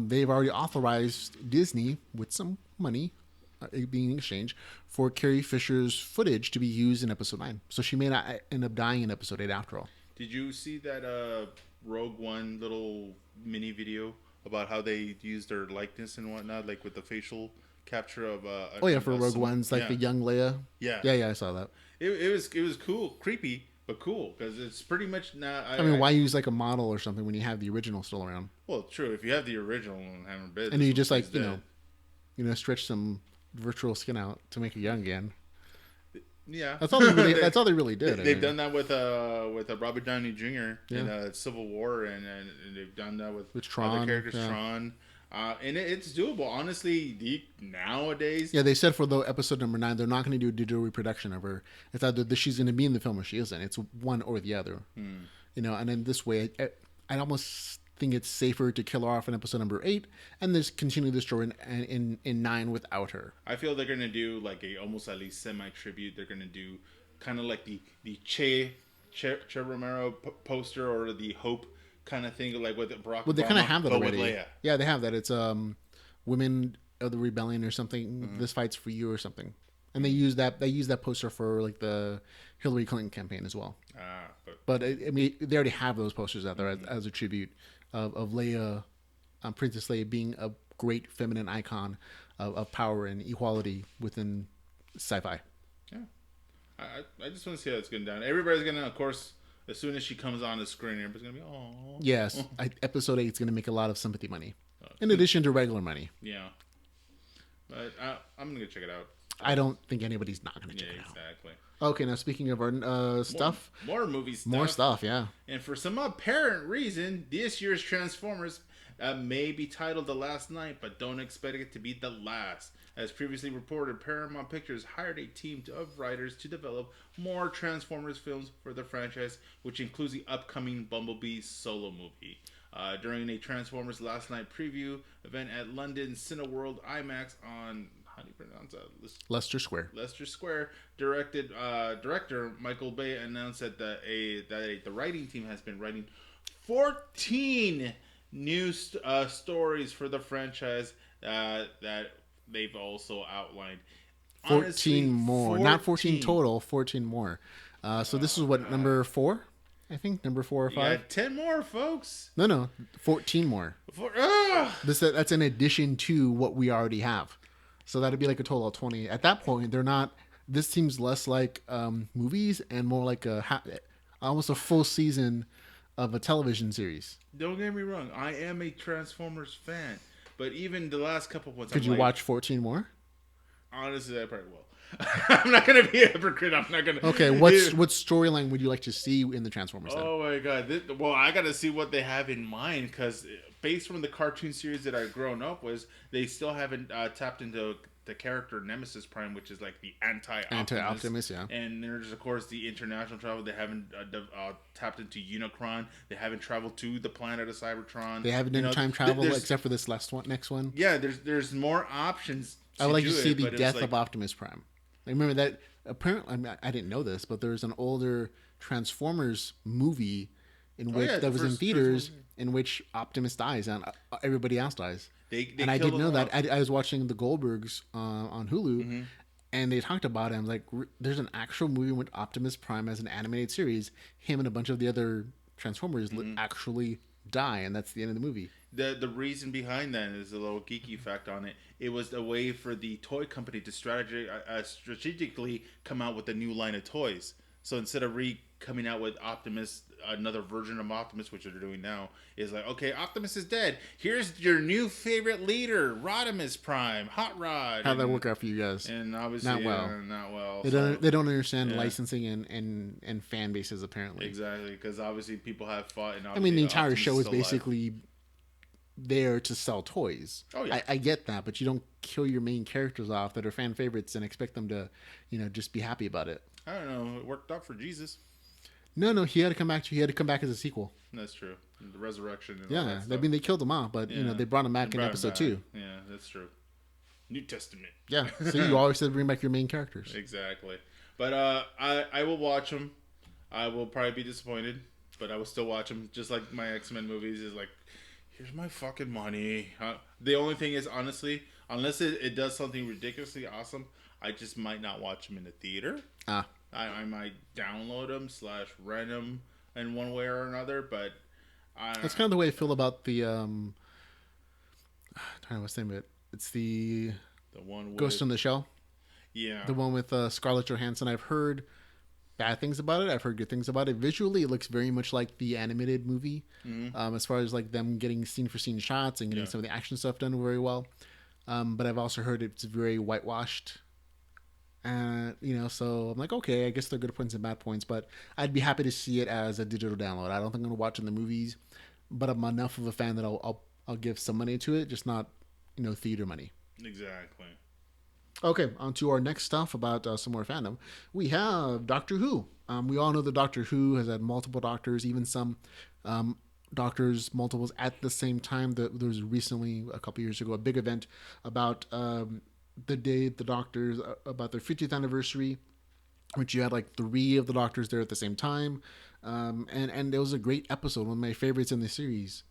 they've already authorized Disney with some money being exchanged for Carrie Fisher's footage to be used in episode 9. So she may not end up dying in episode 8 after all. Did you see that Rogue One little mini video about how they used their likeness and whatnot, like with the facial capture of for Rogue One's like the young Leia. Yeah, I saw that. It was cool, creepy, but cool because it's pretty much now. I mean, why use like a model or something when you have the original still around? Well, true. If you have the original and haven't been, And you just like stretch some virtual skin out to make it young again. Yeah, that's all they really. That's all they really did. They've done that with Robert Downey Jr. Yeah. in Civil War, and they've done that with Tron, other characters, Tron. And it's doable, honestly. Nowadays, yeah, they said for the episode number 9, they're not going to do a digital reproduction of her. It's either she's going to be in the film or she isn't. It's one or the other. And in this way, I almost think it's safer to kill her off in episode number 8 and just continue the story in 9 without her. I feel they're going to do like a almost at least semi tribute. They're going to do kind of like the Che Romero poster or the Hope kind of thing, like with Barack Obama. Well, they kind of have that already. With Leia. Yeah, they have that. It's Women of the Rebellion or something. This fight's for you or something. And they use that poster for like the Hillary Clinton campaign as well. But I mean, they already have those posters out there as a tribute of Leia, Princess Leia being a great feminine icon of power and equality within sci-fi. Yeah, I just want to see how it's going down. Everybody's gonna, of course, as soon as she comes on the screen, everybody's gonna be, oh. Yes, episode 8 is gonna make a lot of sympathy money, in addition to regular money. Yeah, but I'm gonna check it out. I don't think anybody's not gonna check it out. Exactly. Okay, now speaking of our stuff. More movie stuff. More stuff, yeah. And for some apparent reason, this year's Transformers may be titled The Last Night, but don't expect it to be the last. As previously reported, Paramount Pictures hired a team of writers to develop more Transformers films for the franchise, which includes the upcoming Bumblebee solo movie. During a Transformers Last Night preview event at London Cineworld IMAX on... How do you pronounce that? Leicester Square. Leicester Square. Director Michael Bay announced that the writing team has been writing 14 new stories for the franchise that they've also outlined. 14 Honestly, more. Not 14 total, 14 more. So this is what, number 4? I think number 4 or 5. Yeah, 10 more, folks. No, 14 more. That's in addition to what we already have. So that'd be like a total of 20. At that point, they're not. This seems less like movies and more like almost a full season of a television series. Don't get me wrong. I am a Transformers fan, but even the last couple ones. Could you watch 14 more? Honestly, I probably will. I'm not gonna be a hypocrite. I'm not gonna. Okay, what storyline would you like to see in the Transformers? Then? Oh my god! Well, I gotta see what they have in mind because based from the cartoon series that I've grown up with, they still haven't tapped into the character Nemesis Prime, which is like the anti-Optimus, yeah. And there's of course the international travel. They haven't tapped into Unicron. They haven't traveled to the planet of Cybertron. They haven't done time travel except for this next one. Yeah, there's more options. I would like to see the death of Optimus Prime. I remember that. Apparently, I didn't know this, but there's an older Transformers movie that was in theaters in which Optimus dies and everybody else dies. And I didn't know that. I was watching the Goldbergs on Hulu, and they talked about it. I was like, there's an actual movie with Optimus Prime as an animated series. Him and a bunch of the other Transformers actually die, and that's the end of the movie. The reason behind that is a little geeky fact on it. It was a way for the toy company to strategically come out with a new line of toys. So instead of coming out with Optimus, another version of Optimus, which they're doing now, is like, okay, Optimus is dead. Here's your new favorite leader, Rodimus Prime, Hot Rod. How'd that work out for you guys? And obviously, not well. They don't understand licensing and fan bases apparently. Exactly, because obviously people have fought. And I mean, the entire show is basically there to sell toys. Oh yeah, I get that, but you don't kill your main characters off that are fan favorites and expect them to, just be happy about it. I don't know. It worked out for Jesus. No, he had to come back. He had to come back as a sequel. That's true. The resurrection. And all that stuff. I mean, they killed him off, but they brought him back in episode 2. Yeah, that's true. New Testament. Yeah. So you always said bring back your main characters. Exactly. But I will watch them. I will probably be disappointed, but I will still watch them. Just like my X-Men movies is like, here's my fucking money. The only thing is, honestly, unless it does something ridiculously awesome, I just might not watch them in the theater. I might download them / rent them in one way or another, but that's kind of the way I feel about the I'm trying to know what's the name of it. It's the one with Ghost in the Shell. Yeah, the one with Scarlett Johansson. I've heard bad things about it. I've heard good things about it. Visually, it looks very much like the animated movie, as far as like them getting scene for scene shots and getting some of the action stuff done very well. But I've also heard it's very whitewashed. So I'm like, okay, I guess they're good points and bad points, but I'd be happy to see it as a digital download. I don't think I'm gonna watch it in the movies, but I'm enough of a fan that I'll give some money to it, just not theater money. Exactly. Okay, on to our next stuff about some more fandom. We have Doctor Who. We all know that Doctor Who has had multiple doctors, even some doctors, multiples at the same time. There was recently, a couple years ago, a big event about the day the doctors, about their 50th anniversary, which you had like 3 of the doctors there at the same time. And it was a great episode, one of my favorites in the series.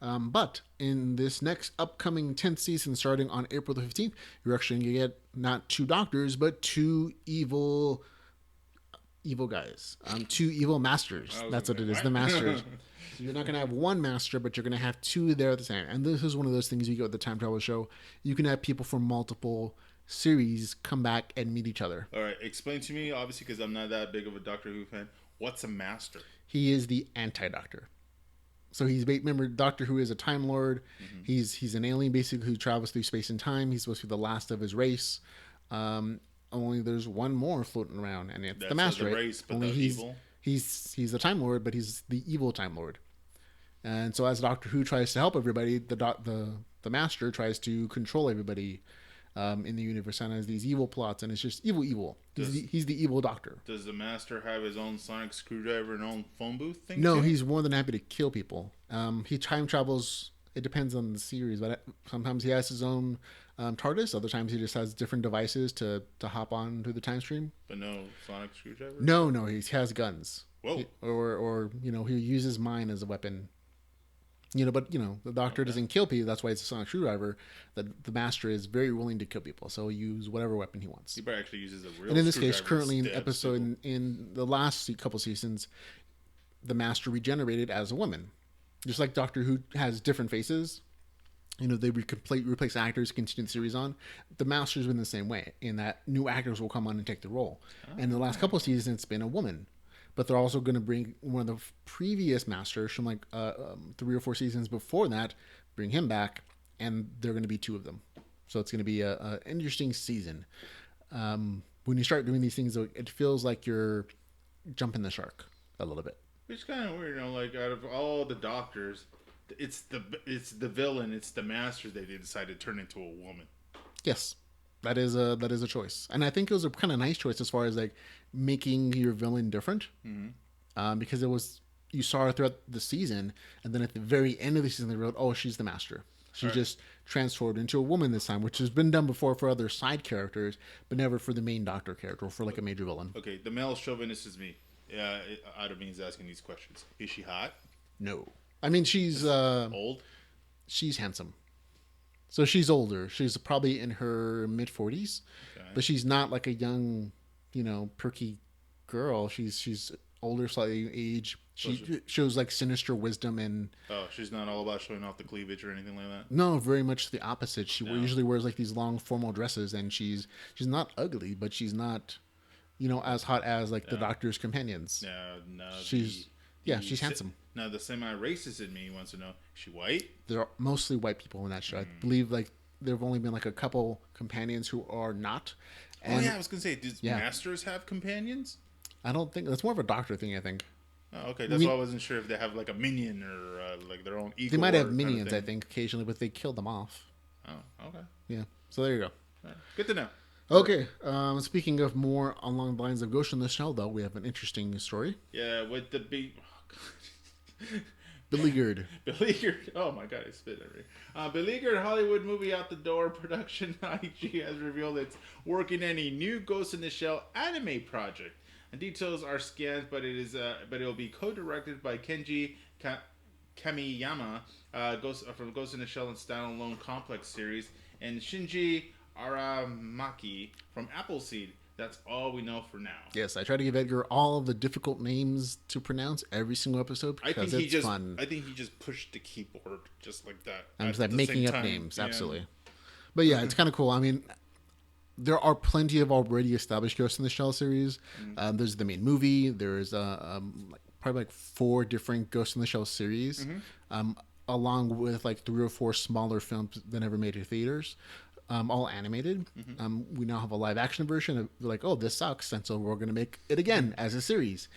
But in this next upcoming 10th season, starting on April the 15th, you're actually going to get not 2 doctors, but 2 evil guys. 2 evil masters. That's what it is, the masters. So you're not going to have 1 master, but you're going to have 2 there at the same time. And this is one of those things you get with the time travel show. You can have people from multiple series come back and meet each other. All right, explain to me, obviously, because I'm not that big of a Doctor Who fan. What's a master? He is the anti-doctor. So remember, Doctor Who is a Time Lord. Mm-hmm. He's an alien basically who travels through space and time. He's supposed to be the last of his race. Only there's one more floating around, and it's the Master. The race, but only evil. He's the Time Lord, but he's the evil Time Lord. And so as Doctor Who tries to help everybody, the Master tries to control everybody in the universe, and has these evil plots, and it's just evil. He's the evil Doctor. Does the Master have his own sonic screwdriver and own phone booth thing? No, too? he's more than happy to kill people. He time travels. It depends on the series, but sometimes he has his own TARDIS. Other times he just has different devices to hop on to the time stream. But no sonic screwdriver? No, he has guns. Whoa. Or he uses mine as a weapon. But the Doctor doesn't kill people. That's why it's a sonic screwdriver. The Master is very willing to kill people, so he'll use whatever weapon he wants. He probably actually uses a real. And in this case, currently in the last couple seasons, the Master regenerated as a woman, just like Doctor Who has different faces. They replace actors, continue the series on. The Master's been the same way, in that new actors will come on and take the role. And in the last couple of seasons, it's been a woman. But they're also going to bring one of the previous Masters from like 3 or 4 seasons before that, bring him back, and they're going to be 2 of them. So it's going to be an interesting season. When you start doing these things, it feels like you're jumping the shark a little bit. It's kind of weird, like out of all the Doctors, it's the villain, it's the Master that they decided to turn into a woman. Yes. That is a choice, and I think it was a kind of nice choice as far as like making your villain different, because you saw her throughout the season, and then at the very end of the season they wrote, "Oh, she's the Master." She just transformed into a woman this time, which has been done before for other side characters, but never for the main Doctor character or for like a major villain. Okay, the male chauvinist is me. Out of me is asking these questions. Is she hot? No, I mean she's old. She's handsome. So she's older. She's probably in her mid-40s, but she's not like a young, perky girl. She's older, slightly age. She shows like sinister wisdom and. Oh, she's not all about showing off the cleavage or anything like that. No, very much the opposite. She usually wears like these long formal dresses, and she's not ugly, but she's not, as hot as like the Doctor's companions. No. She's handsome. Now, the semi-racist in me wants to know, is she white? There are mostly white people in that show. I believe like there have only been like a couple companions who are not. And, I was going to say, do Masters have companions? I don't think. That's more of a Doctor thing, I think. Oh, okay. That's why I wasn't sure if they have like a minion or like their own equal. They might have minions, I think, occasionally, but they kill them off. Oh, okay. Yeah. So there you go. Right. Good to know. Okay. Speaking of more along the lines of Ghost in the Shell, though, we have an interesting story. Yeah, with the big... Beleaguered. Oh my god, I spit everywhere. Beleaguered Hollywood movie out the door production. IG has revealed it's working on a new Ghost in the Shell anime project. And details are scant, but it'll be co-directed by Kenji Kamiyama, from Ghost in the Shell and Standalone Complex series, and Shinji Aramaki from Appleseed. That's all we know for now. Yes, I try to give Edgar all of the difficult names to pronounce every single episode because it's fun. I think he just pushed the keyboard just like that. I'm just like making up names, absolutely. But yeah, it's kind of cool. I mean, there are plenty of already established Ghost in the Shell series. There's the main movie. There's probably like 4 different Ghost in the Shell series, along with like 3 or 4 smaller films that never made it to theaters, all animated. We now have a live action version of like, oh, this sucks, and so we're going to make it again as a series.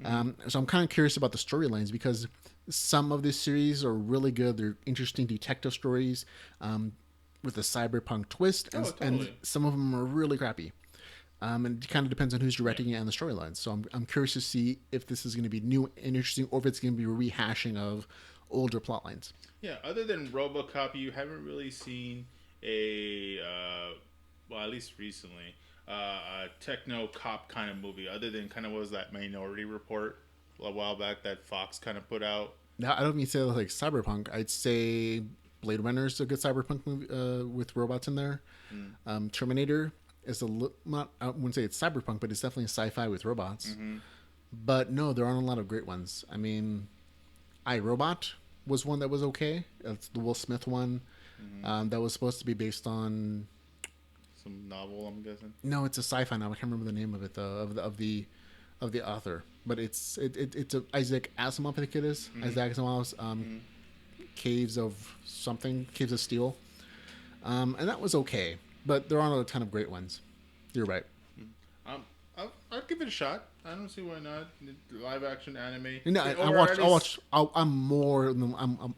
So I'm kind of curious about the storylines because some of this series are really good. They're interesting detective stories with a cyberpunk twist, and some of them are really crappy. And it kind of depends on who's directing it and the storylines. So I'm curious to see if this is going to be new and interesting, or if it's going to be a rehashing of older plot lines. Yeah, other than RoboCop, you haven't really seen a, well, at least recently, a techno cop kind of movie, other than kind of what was that Minority Report a while back that Fox kind of put out. Now, I don't mean to say like cyberpunk. I'd say Blade Runner is a good cyberpunk movie with robots in there. Terminator is not, I wouldn't say it's cyberpunk, but it's definitely sci-fi with robots. But no, there aren't a lot of great ones. I mean, iRobot was one that was okay. It's the Will Smith one that was supposed to be based on some novel, I'm guessing. No, it's a sci-fi novel. I can't remember the name of it though, of the author. But it's a Isaac Asimov, I think it is. Isaac Asimov's Caves of Steel, and that was okay. But there aren't a ton of great ones. You're right. I'd give it a shot. I don't see why not. Live action anime. No, I'm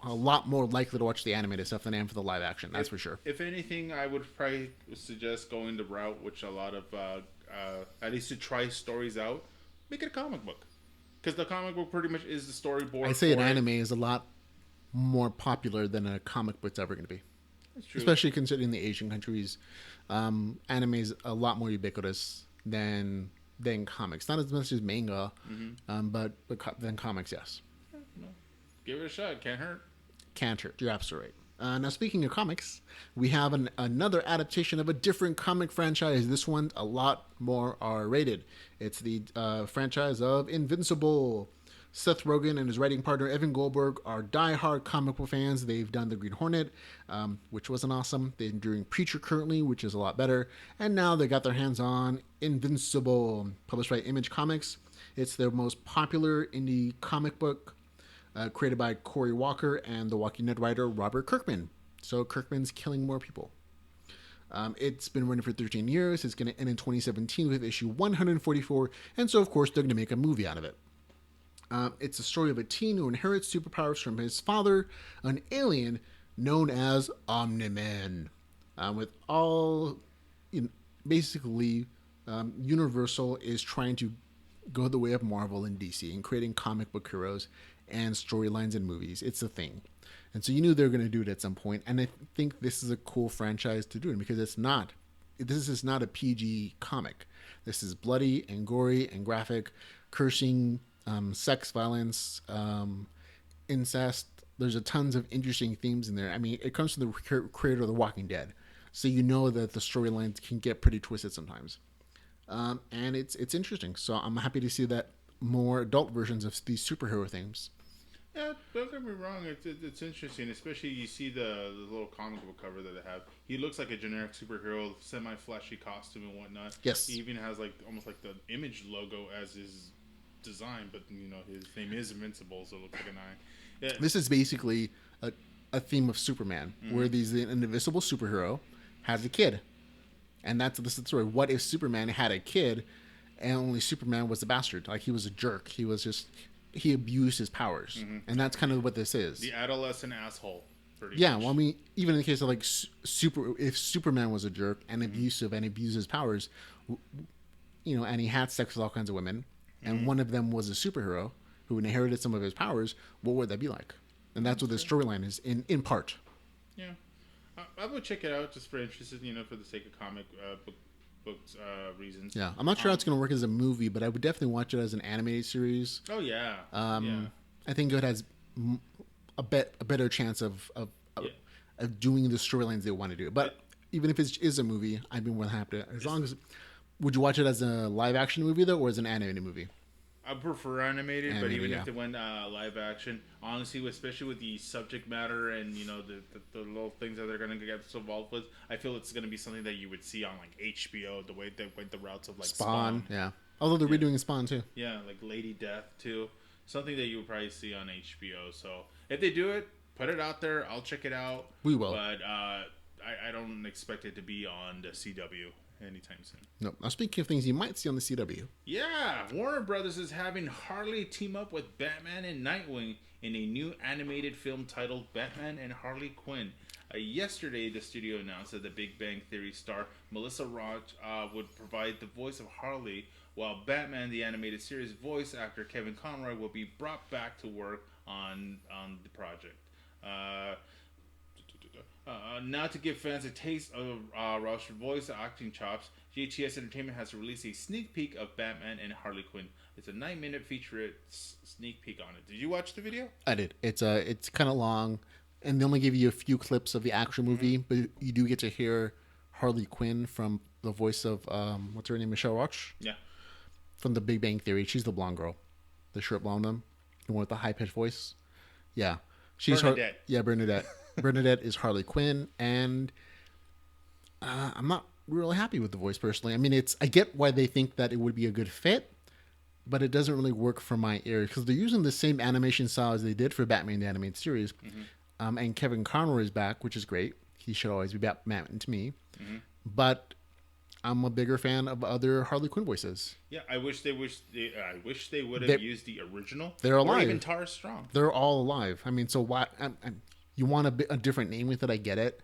a lot more likely to watch the animated stuff than I am for the live action. That's for sure. If anything, I would probably suggest going the route which a lot of, at least to try stories out, make it a comic book. Because the comic book pretty much is the storyboard. I say an anime is a lot more popular than a comic book's ever going to be. That's true. Especially considering the Asian countries. Anime is a lot more ubiquitous than comics. Not as much as manga, but than comics, yes. Give it a shot. Can't hurt. Can't hurt. You're absolutely right. Now, speaking of comics, we have another adaptation of a different comic franchise. This one's a lot more R-rated. It's the franchise of Invincible. Seth Rogen and his writing partner Evan Goldberg are diehard comic book fans. They've done The Green Hornet, which wasn't awesome. They're doing Preacher currently, which is a lot better. And now they got their hands on Invincible, published by Image Comics. It's their most popular indie comic book, created by Cory Walker and the Walking Dead writer Robert Kirkman. So Kirkman's killing more people. It's been running for 13 years. It's going to end in 2017 with issue 144. And so, of course, they're going to make a movie out of it. It's a story of a teen who inherits superpowers from his father, an alien known as Omni-Man. With all, basically, Universal is trying to go the way of Marvel and DC and creating comic book heroes and storylines in movies. It's a thing. And so you knew they were going to do it at some point. And I think this is a cool franchise to do it because this is not a PG comic. This is bloody and gory and graphic, cursing, sex, violence, incest. There's a tons of interesting themes in there. I mean, it comes from the creator of The Walking Dead, so you know that the storylines can get pretty twisted sometimes, and it's interesting. So I'm happy to see that more adult versions of these superhero themes. Yeah, don't get me wrong. It's interesting, especially you see the little comic book cover that they have. He looks like a generic superhero, semi-flashy costume and whatnot. Yes, he even has like almost like the Image logo as his design, but his name is Invincible, so it looks like an eye. Yeah. This is basically a theme of Superman, where an invisible superhero has a kid, and this is the story. What if Superman had a kid, and only Superman was a bastard? Like, he was a jerk. He abused his powers, and that's kind of what this is. The adolescent asshole. Yeah, much. Well, I mean, even in the case of like if Superman was a jerk and abusive and abused his powers, and he had sex with all kinds of women. And one of them was a superhero who inherited some of his powers. What would that be like? And that's what the storyline is in part. Yeah, I would check it out just for interested, for the sake of comic books reasons. Yeah, I'm not sure how it's going to work as a movie, but I would definitely watch it as an animated series. Oh yeah. I think it has a better chance of doing the storylines they want to do. But even if it is a movie, I'd be more than happy to, as long as. Would you watch it as a live action movie though, or as an animated movie? I prefer animated, but even Yeah. if they went live action, honestly, especially with the subject matter and the little things that they're gonna get involved with, I feel it's gonna be something that you would see on like HBO, the way they went the routes of like Spawn, Spawn. yeah. Although they're Yeah, redoing Spawn too. yeah, like Lady Death too, something that you would probably see on HBO. So if they do it, put it out there. I'll check it out. We will. But I don't expect it to be on the CW anytime soon. No. Now, speaking of things you might see on the CW, Yeah, Warner Brothers is having Harley team up with Batman and Nightwing in a new animated film titled Batman and Harley Quinn. Yesterday, the studio announced that the Big Bang Theory star Melissa Roach would provide the voice of Harley, while Batman, the animated series voice actor Kevin Conroy, will be brought back to work on the project. Now to give fans a taste of Roach's voice acting chops, JTS Entertainment has released a sneak peek of Batman and Harley Quinn. It's a 9-minute featurette sneak peek on it. Did you watch the video? I did. It's kind of long, and they only give you a few clips of the actual movie, but you do get to hear Harley Quinn from the voice of what's her name, Michelle Roach, Yeah. from The Big Bang Theory. She's the blonde girl, the short blonde one, the one with the high pitched voice. Yeah, she's Bernadette. Bernadette. Bernadette is Harley Quinn, and I'm not really happy with the voice personally. I mean, I get why they think that it would be a good fit, but it doesn't really work for my ear because they're using the same animation style as they did for Batman the Animated Series. And Kevin Conroy is back, which is great. He should always be Batman to me. But I'm a bigger fan of other Harley Quinn voices. Yeah, I wish they would have used the original. They're alive. Or even Tara Strong. They're all alive. I mean, so why? You want a different name with it? I get it.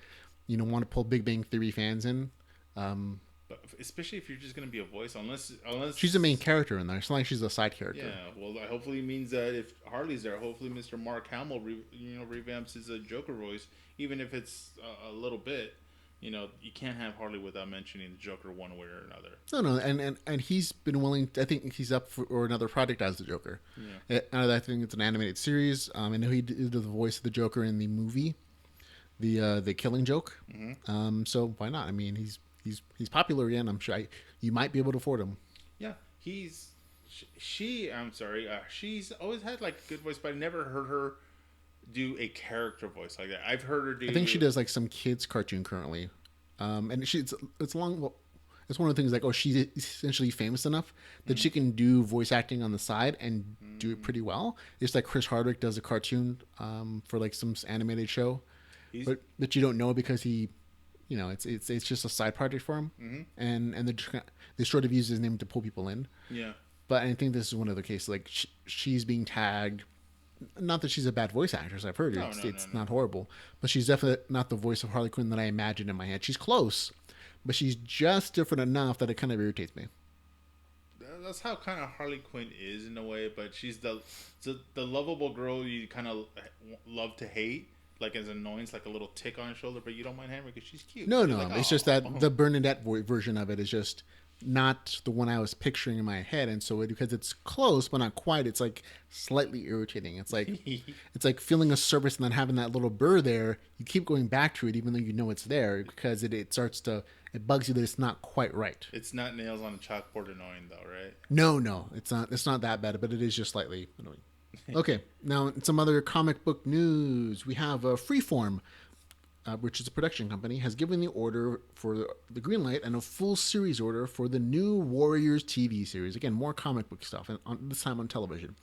You don't want to pull Big Bang Theory fans in. But especially if you're just going to be a voice, unless She's the main character in there. It's not like she's a side character. Yeah, well, that hopefully means that if Harley's there, hopefully Mr. Mark Hamill revamps his Joker voice, even if it's a little bit. You can't have Harley without mentioning the Joker one way or another. No, and he's been willing. I think he's up for another project as the Joker. Yeah. I think it's an animated series. I know he did the voice of the Joker in the movie, the Killing Joke. So why not? I mean, he's popular again. I'm sure you might be able to afford him. Yeah, I'm sorry. She's always had like a good voice, but I never heard her do a character voice like that. I've heard her do. I think she does like some kids cartoon currently, and it's long. Well, it's one of the things like she's essentially famous enough that she can do voice acting on the side and do it pretty well. It's like Chris Hardwick does a cartoon for like some animated show, but you don't know because he, it's just a side project for him, and they sort of use his name to pull people in. Yeah, but I think this is one of the cases like she's being tagged. Not that she's a bad voice actress. I've heard it's not horrible, but she's definitely not the voice of Harley Quinn that I imagined in my head. She's close, but she's just different enough that it kind of irritates me. That's how kind of Harley Quinn is in a way, but she's the lovable girl you kind of love to hate, like as annoyance, like a little tick on her shoulder, but you don't mind having her because she's cute. No, like, it's just that the Bernadette version of it is just not the one I was picturing in my head, and so because it's close but not quite, it's like slightly irritating. It's like feeling a surface and then having that little burr there. You keep going back to it even though you know it's there because it bugs you that it's not quite right. It's not nails on a chalkboard annoying though, right? No, it's not that bad, but it is just slightly annoying. Okay, now some other comic book news. We have Freeform, which is a production company, has given the order for the green light and a full series order for the new Warriors TV series. Again, more comic book stuff, and this time on television.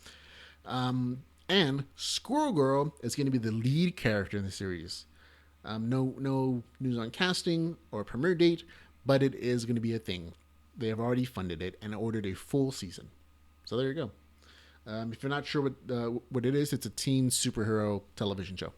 And Squirrel Girl is going to be the lead character in the series. No news on casting or premiere date, but it is going to be a thing. They have already funded it and ordered a full season. So there you go. If you're not sure what it is, it's a teen superhero television show.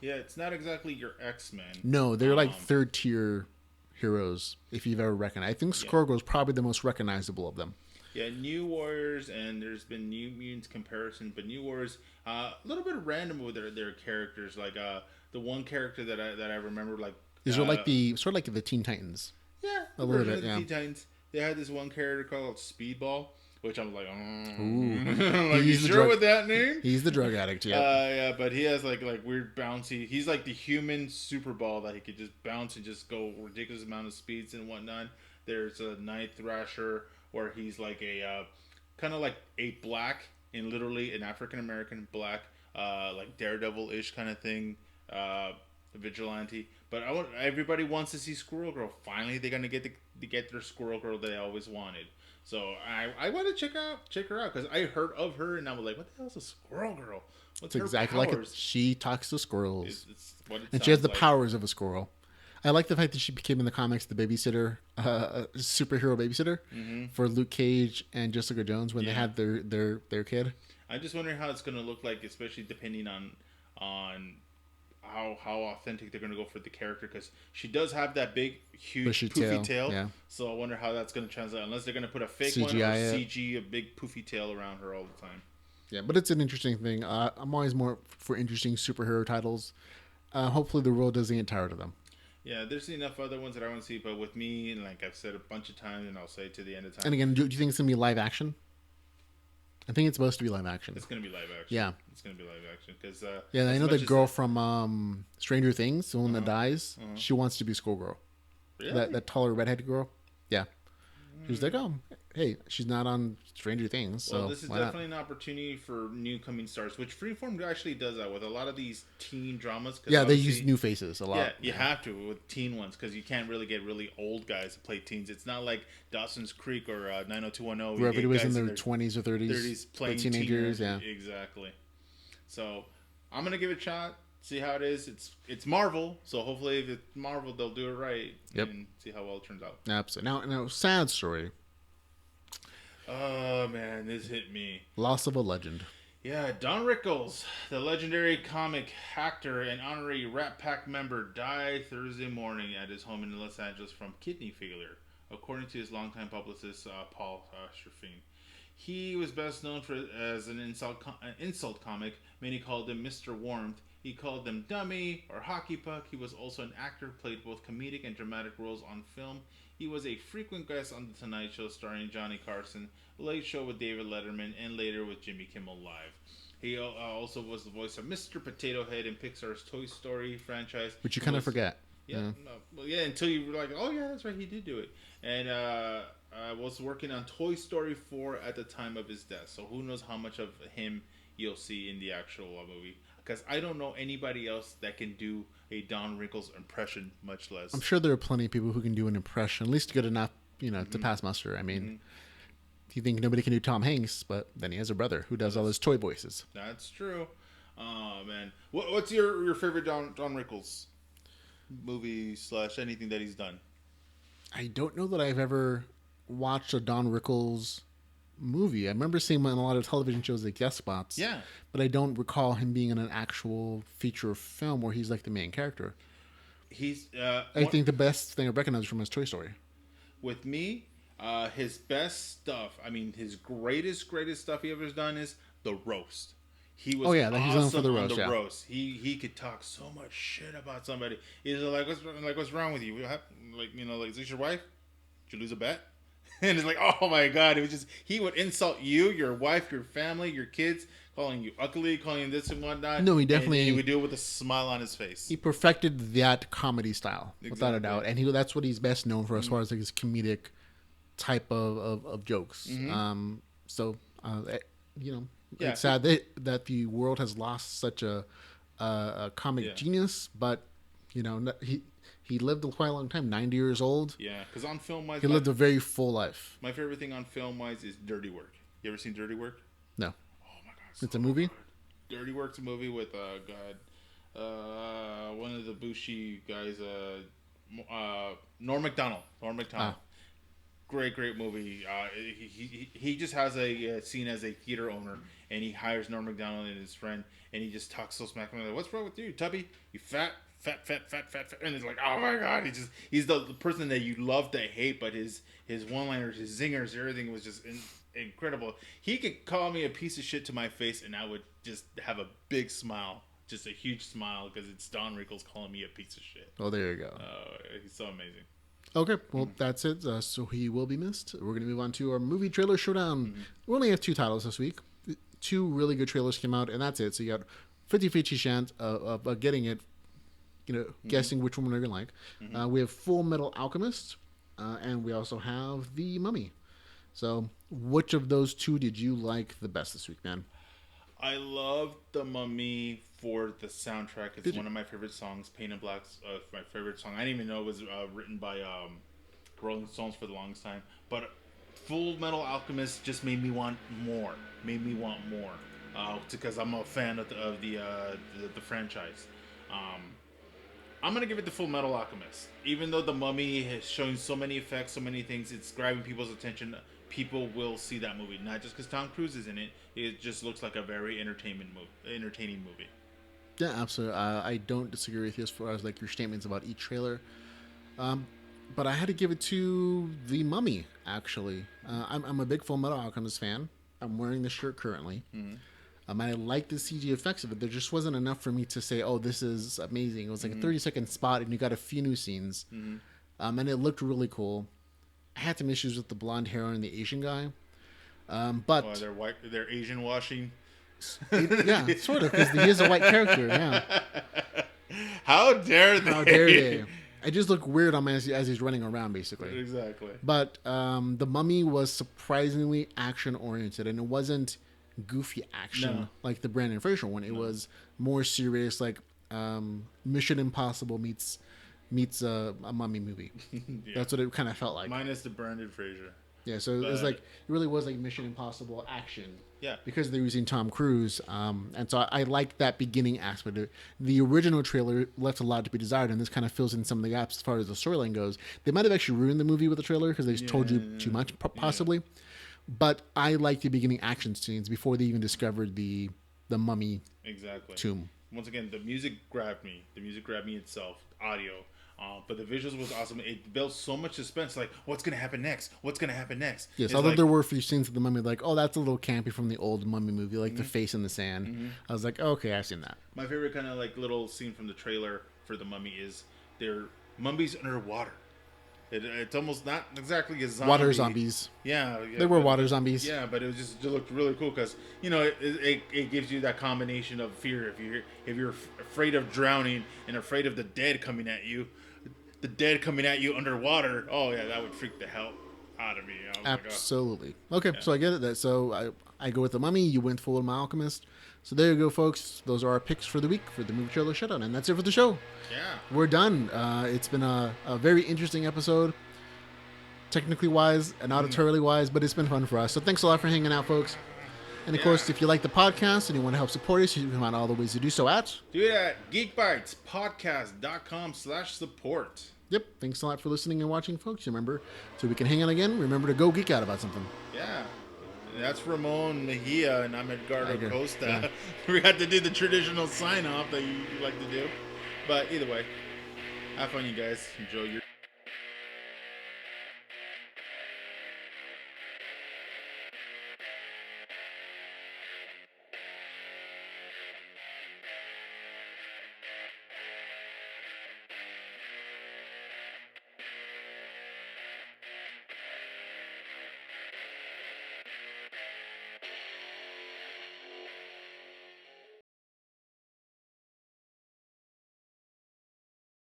Yeah, it's not exactly your X-Men. No, they're like third tier heroes, if you've ever recognized. I think Squirrel Girl is probably the most recognizable of them. Yeah, New Warriors, and there's been New Mutants comparison, but New Warriors, a little bit random with their characters. Like the one character that I remember, like these are like the Teen Titans. Yeah, a little bit. Yeah, Teen Titans. They had this one character called Speedball, which I'm like, Ooh. like, you sure with that name? He's the drug addict, yeah. Yeah, but he has like weird bouncy. He's like the human Super Ball that he could just bounce and just go ridiculous amount of speeds and whatnot. There's a Night Thrasher where he's like a kind of like a black and literally an African American black, like Daredevil ish kind of thing, vigilante. But everybody wants to see Squirrel Girl. Finally, they're gonna get their Squirrel Girl that they always wanted. So I want to check her out because I heard of her and I was like, what the hell is a Squirrel Girl? What's It's her exactly powers? like it. She talks to squirrels, It's what it and she has sounds the like. powers of a squirrel. I like the fact that she became in the comics the babysitter, superhero babysitter for Luke Cage and Jessica Jones when they had their kid. I'm just wondering how it's going to look like, especially depending on how authentic they're going to go for the character, because she does have that big, huge, Bushy poofy tail, tail. yeah. So I wonder how that's going to translate, unless they're going to put a fake CGI one or it. CG, a big poofy tail around her all the time. Yeah, but it's an interesting thing. I'm always more for interesting superhero titles. Hopefully, the world doesn't get tired of them. Yeah, there's enough other ones that I want to see, but with me, and like I've said a bunch of times, and I'll say it to the end of time. And again, do you think it's gonna be live action? I think it's supposed to be live action. It's going to be live action. Yeah. It's going to be live action. Cause, Yeah, I know the girl from Stranger Things, the one that dies. She wants to be Skullgirl. Really? That taller redheaded girl. Yeah. She was like, oh, hey, she's not on Stranger Things, so Well, this is why definitely an opportunity for new coming stars, which Freeform actually does that with a lot of these teen dramas. not? Yeah, they use new faces a lot. Yeah, you have to with teen ones because you can't really get really old guys to play teens. It's not like Dawson's Creek or 90210. Where everybody was in their 20s or 30s. 30s playing teenagers, yeah. Exactly. So I'm gonna give it a shot. See how it is. It's Marvel, so hopefully if it's Marvel, they'll do it right. Yep. And see how well it turns out. Absolutely. Now, sad story. Oh man, this hit me. Loss of a legend. Yeah, Don Rickles, the legendary comic actor and honorary Rat Pack member, died Thursday morning at his home in Los Angeles from kidney failure, according to his longtime publicist, Paul Scherfing. He was best known as an insult comic. Many called him Mr. Warmth. He called them dummy or hockey puck. He was also an actor, played both comedic and dramatic roles on film. He was a frequent guest on The Tonight Show starring Johnny Carson, Late Show with David Letterman, and later with Jimmy Kimmel Live. He also was the voice of Mr. Potato Head in Pixar's Toy Story franchise. Which you kind of forget. Yeah, until you were like, oh yeah, that's right, he did do it. And was working on Toy Story 4 at the time of his death. So who knows how much of him you'll see in the actual movie. Because I don't know anybody else that can do a Don Rickles impression, much less. I'm sure there are plenty of people who can do an impression, at least good enough, to pass muster. I mean, you think nobody can do Tom Hanks, but then he has a brother who does all his toy voices. That's true. Oh, man. What's your favorite Don Rickles movie / anything that he's done? I don't know that I've ever watched a Don Rickles movie. I remember seeing him on a lot of television shows like guest spots. Yeah. But I don't recall him being in an actual feature film where he's like the main character. He's I think the best thing I recognize from his Toy Story. With me, his best stuff, I mean his greatest stuff he ever done is the roast. He was he's on for the roast. On the roast. He could talk so much shit about somebody. He's like, what's wrong with you? Is this your wife? Did you lose a bet? And it's like, oh my god, it was just, he would insult you, your wife, your family, your kids, calling you ugly, calling you this and whatnot. No, he definitely, and he would do it with a smile on his face. He perfected that comedy style, without a Exactly. doubt, and that's what he's best known for as far as like his comedic type of jokes. It's sad that the world has lost such a comic genius, but he lived a quite a long time, 90 years old. Yeah, because on film-wise, he lived a very full life. My favorite thing on film-wise is Dirty Work. You ever seen Dirty Work? No. Oh my god, it's a movie? Good. Dirty Work's a movie with one of the Bushi guys, Norm Macdonald. Great movie. He just has a scene as a theater owner, and he hires Norm Macdonald and his friend, and he just talks so smack. Like, what's wrong with you, Tubby? You fat. And it's like, oh my god, he's the person that you love to hate, but his one-liners, his zingers, everything was just incredible. He could call me a piece of shit to my face, and I would just have a big smile, just a huge smile, because it's Don Rickles calling me a piece of shit. Oh, there you go. He's so amazing. Okay, well, that's it. So he will be missed. We're going to move on to our movie trailer showdown. We only have 2 titles this week. 2 really good trailers came out, and that's it. So you got 50-50 chance of getting it, guessing which one we're going to like. We have Full Metal Alchemist, and we also have The Mummy. So Which of those two did you like the best this week, man? I love The Mummy for the soundtrack. It's one of my favorite songs. Pain in Black's my favorite song. I didn't even know it was written by Rolling Stones for the longest time. But Full Metal Alchemist just made me want more. Because I'm a fan of the franchise. I'm gonna give it to Full Metal Alchemist. Even though The Mummy is showing so many effects, so many things, it's grabbing people's attention. People will see that movie, not just because Tom Cruise is in it. It just looks like a very entertaining movie. Yeah, absolutely. I don't disagree with you as far as like your statements about each trailer. But I had to give it to The Mummy. Actually, I'm a big Full Metal Alchemist fan. I'm wearing the shirt currently. Mm-hmm. I like the CG effects of it. There just wasn't enough for me to say, "Oh, this is amazing." It was like a 30-second spot, and you got a few new scenes, and it looked really cool. I had some issues with the blonde hair and the Asian guy, but they're Asian washing. Yeah, sort of, because he is a white character. Yeah. How dare they? How dare they? It just looked weird on me as he's running around, basically. Exactly. But The Mummy was surprisingly action-oriented, and it wasn't goofy action like the Brandon Fraser one. It was more serious, like Mission Impossible meets a Mummy movie. Yeah. That's what it kind of felt like. Minus the Brandon Fraser. Yeah, so it was like, it really was like Mission Impossible action. Yeah. Because they're using Tom Cruise. And so I like that beginning aspect of it. The original trailer left a lot to be desired, and this kind of fills in some of the gaps as far as the storyline goes. They might have actually ruined the movie with the trailer because they told you too much, possibly. Yeah. But I like the beginning action scenes before they even discovered the mummy tomb. Once again, the music grabbed me. The music grabbed me itself. Audio. But the visuals was awesome. It built so much suspense. Like, what's going to happen next? What's going to happen next? Yes, it's although like, there were a few scenes of the mummy, like, oh, that's a little campy from the old mummy movie, like the face in the sand. I was like, oh, okay, I've seen that. My favorite kind of like little scene from the trailer for the mummy is their mummies underwater. It's almost not exactly a zombie. Water zombies. Yeah. They were water zombies. Yeah, but it looked really cool because, you know, it gives you that combination of fear. If you're afraid of drowning and afraid of the dead coming at you, underwater, oh yeah, that would freak the hell out of me. Absolutely. Like, oh. Okay, so I get it. So I go with the Mummy. You went Full Metal Alchemist. So there you go, folks. Those are our picks for the week for the movie trailer showdown, and that's it for the show. Yeah, we're done. It's been a very interesting episode, technically wise and auditorily wise, but it's been fun for us. So thanks a lot for hanging out, folks. And of course, if you like the podcast and you want to help support us, you can find all the ways to do so at geekbytespodcast.com/support. Yep. Thanks a lot for listening and watching, folks. Remember, so we can hang out again, remember to go geek out about something. Yeah. That's Ramon, Mejia, and I'm Edgardo, Acosta. Yeah. We had to do the traditional sign-off that you like to do. But either way, have fun, you guys. Enjoy your